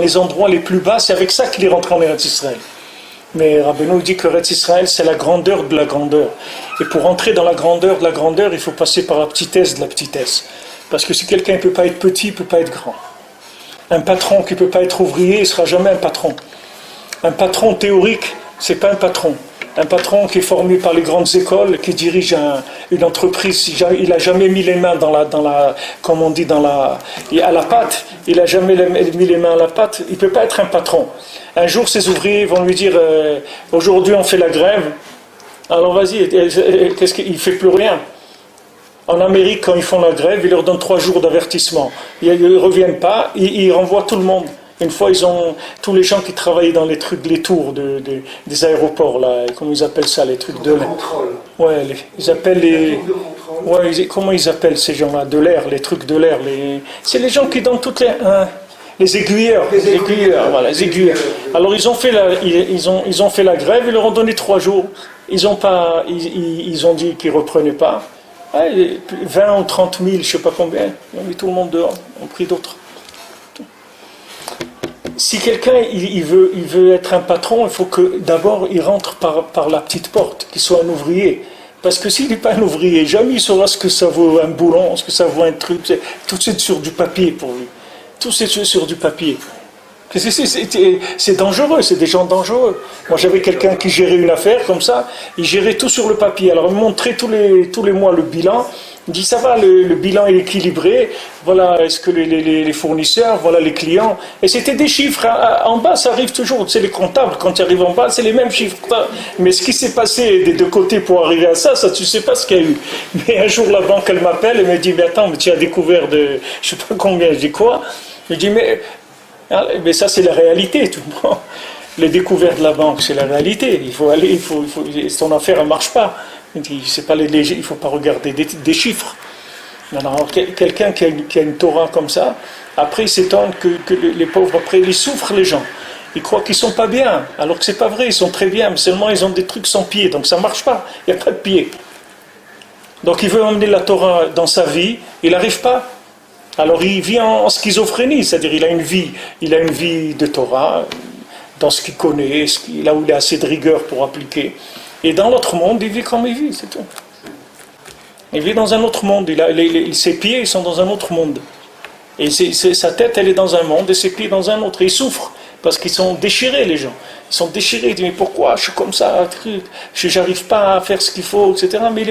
les endroits les plus bas, c'est avec ça qu'il est rentré en Eretz Israël. Mais Rabbeinu dit que Eretz Israël, c'est la grandeur de la grandeur. Et pour entrer dans la grandeur de la grandeur, il faut passer par la petitesse de la petitesse. Parce que si quelqu'un ne peut pas être petit, il ne peut pas être grand. Un patron qui ne peut pas être ouvrier, il ne sera jamais un patron. Un patron théorique, ce n'est pas un patron. Un patron qui est formé par les grandes écoles, qui dirige une entreprise, il n'a jamais mis les mains comme on dit, à la pâte. Il n'a jamais mis les mains à la pâte. Il ne peut pas être un patron. Un jour, ses ouvriers vont lui dire aujourd'hui on fait la grève. Alors vas-y, qu'est-ce qu'il ne fait plus rien. En Amérique, quand ils font la grève, ils leur donnent 3 jours d'avertissement. Ils ne reviennent pas, ils renvoient tout le monde. Une fois, ils ont tous les gens qui travaillaient dans les tours des aéroports, là, comment ils appellent ça, les trucs de l'air. Ouais, ils appellent les. Ouais, comment ils appellent ces gens-là, de l'air, les trucs de l'air. C'est les gens qui donnent toutes les aiguilleurs. Les aiguilleurs, voilà, les aiguilleurs. Alors ils ont fait la grève, ils leur ont donné 3 jours. Ils ont dit qu'ils ne reprenaient pas. 20 ou 30 000, je ne sais pas combien, ils ont mis tout le monde dehors, ils ont pris d'autres. Si quelqu'un il veut être un patron, il faut que d'abord il rentre par la petite porte, qu'il soit un ouvrier. Parce que s'il n'est pas un ouvrier, jamais il saura ce que ça vaut un boulon, ce que ça vaut un truc. Tout c'est sur du papier pour lui. Tout c'est sur du papier. C'est dangereux, c'est des gens dangereux. Moi j'avais quelqu'un qui gérait une affaire comme ça, il gérait tout sur le papier. Alors il me montrait tous les mois le bilan, il me dit ça va, le bilan est équilibré, voilà est-ce que les fournisseurs, voilà les clients. Et c'était des chiffres, en bas ça arrive toujours, tu sais les comptables quand ils arrivent en bas c'est les mêmes chiffres. Mais ce qui s'est passé des deux côtés pour arriver à ça tu sais pas ce qu'il y a eu. Mais un jour la banque elle m'appelle et me dit mais attends, mais tu as découvert de je sais pas combien, je dis quoi. Je dis mais ça c'est la réalité, tout le monde. Les découvertes de la banque, c'est la réalité. Il faut aller, ton affaire ne marche pas. Il ne faut pas regarder des chiffres. Alors, quelqu'un qui a une Torah comme ça, après il s'étonne que les pauvres, après ils souffrent les gens. Ils croient qu'ils ne sont pas bien, alors que ce n'est pas vrai, ils sont très bien, mais seulement ils ont des trucs sans pied, donc ça ne marche pas, il n'y a pas de pied. Donc il veut emmener la Torah dans sa vie, il n'arrive pas. Alors il vit en schizophrénie, c'est-à-dire il a une vie de Torah, dans ce qu'il connaît, là où il a assez de rigueur pour appliquer. Et dans l'autre monde, il vit comme il vit, c'est tout. Il vit dans un autre monde, ses pieds ils sont dans un autre monde. Et sa tête, elle est dans un monde, et ses pieds dans un autre. Et il souffre, parce qu'ils sont déchirés, les gens. Ils sont déchirés, ils disent, mais pourquoi je suis comme ça, j'arrive pas à faire ce qu'il faut, etc. Mais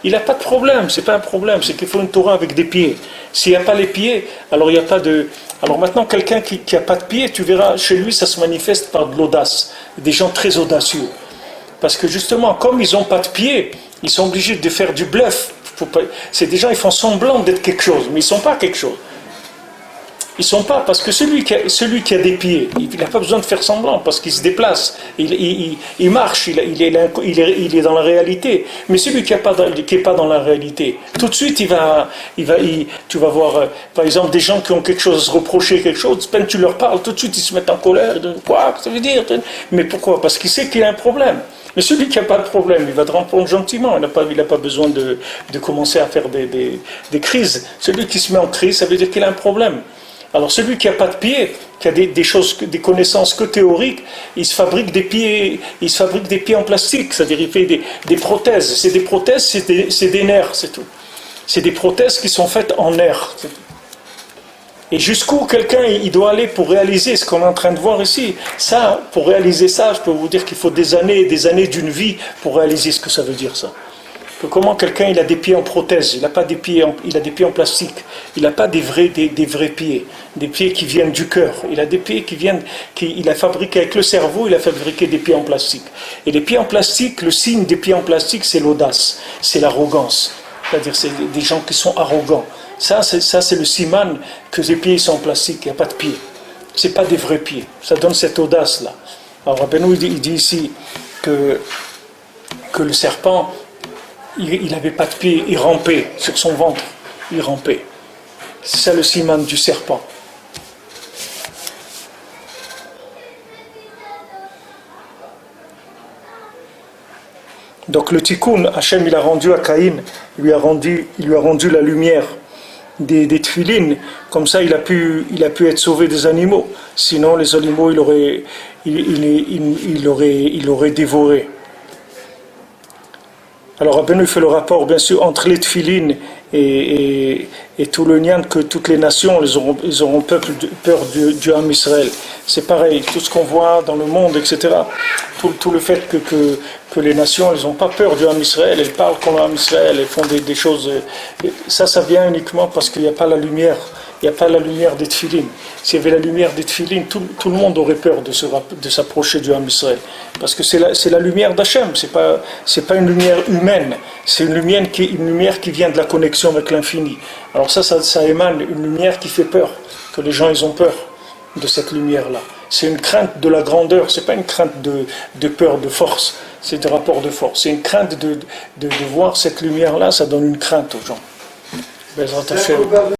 il n'a pas de problème, c'est pas un problème, c'est qu'il faut une Torah avec des pieds. S'il n'y a pas les pieds, alors il n'y a pas de... Alors maintenant, quelqu'un qui n'a pas de pieds, tu verras, chez lui, ça se manifeste par de l'audace. Des gens très audacieux. Parce que justement, comme ils n'ont pas de pieds, ils sont obligés de faire du bluff. C'est des gens, ils font semblant d'être quelque chose, mais ils ne sont pas quelque chose. Ils ne sont pas, parce que celui qui a des pieds, il n'a pas besoin de faire semblant, parce qu'il se déplace, il marche, il est dans la réalité. Mais celui qui n'est pas dans la réalité, tout de suite, tu vas voir, par exemple, des gens qui ont quelque chose à se reprocher, quelque chose, peine tu leur parles, tout de suite, ils se mettent en colère. Quoi ça veut dire? Mais pourquoi? Parce qu'il sait qu'il a un problème. Mais celui qui n'a pas de problème, il va te répondre gentiment, il n'a pas besoin de commencer à faire des crises. Celui qui se met en crise, ça veut dire qu'il a un problème. Alors celui qui n'a pas de pieds, qui a des connaissances que théoriques, il se fabrique des pieds en plastique, c'est-à-dire il fait des prothèses. C'est des prothèses, c'est des nerfs, c'est tout. C'est des prothèses qui sont faites en nerfs, c'est tout. Et jusqu'où quelqu'un il doit aller pour réaliser ce qu'on est en train de voir ici. Ça, pour réaliser ça, je peux vous dire qu'il faut des années d'une vie pour réaliser ce que ça veut dire ça. Que comment quelqu'un il a des pieds en prothèse, il a des pieds en plastique, il n'a pas des vrais pieds, des pieds qui viennent du cœur. Il a des pieds il a fabriqué avec le cerveau, il a fabriqué des pieds en plastique. Et les pieds en plastique, le signe des pieds en plastique, c'est l'audace, c'est l'arrogance. C'est-à-dire c'est des gens qui sont arrogants. Ça c'est le siman que les pieds sont en plastique, il n'y a pas de pieds. C'est pas des vrais pieds. Ça donne cette audace là. Alors Rabbeinu il dit ici que le serpent il n'avait pas de pieds, il rampait sur son ventre, il rampait. C'est ça le siman du serpent. Donc le tikkun, Hachem il a rendu à Caïn, il lui a rendu la lumière des tefilines, comme ça il a pu être sauvé des animaux. Sinon les animaux il aurait dévoré. Alors Rabbeinu fait le rapport bien sûr entre les tefilines et tout le nian que toutes les nations ils auront peur du Ham Israël. C'est pareil, tout ce qu'on voit dans le monde, etc. Tout le fait que les nations elles n'ont pas peur du Ham Israël, elles parlent contre le Ham Israël, elles font des choses. Ça vient uniquement parce qu'il n'y a pas la lumière. Il n'y a pas la lumière des tefilines. S'il y avait la lumière des tefilines, tout le monde aurait peur de s'approcher du Ham Israël. Parce que c'est la lumière d'Hachem, c'est pas une lumière humaine, c'est une lumière qui vient de la connexion avec l'infini. Alors ça émane une lumière qui fait peur, que les gens ils ont peur de cette lumière-là. C'est une crainte de la grandeur, c'est pas une crainte de peur, de force, c'est des rapports de force. C'est une crainte de voir cette lumière-là, ça donne une crainte aux gens. Bezrat Hashem.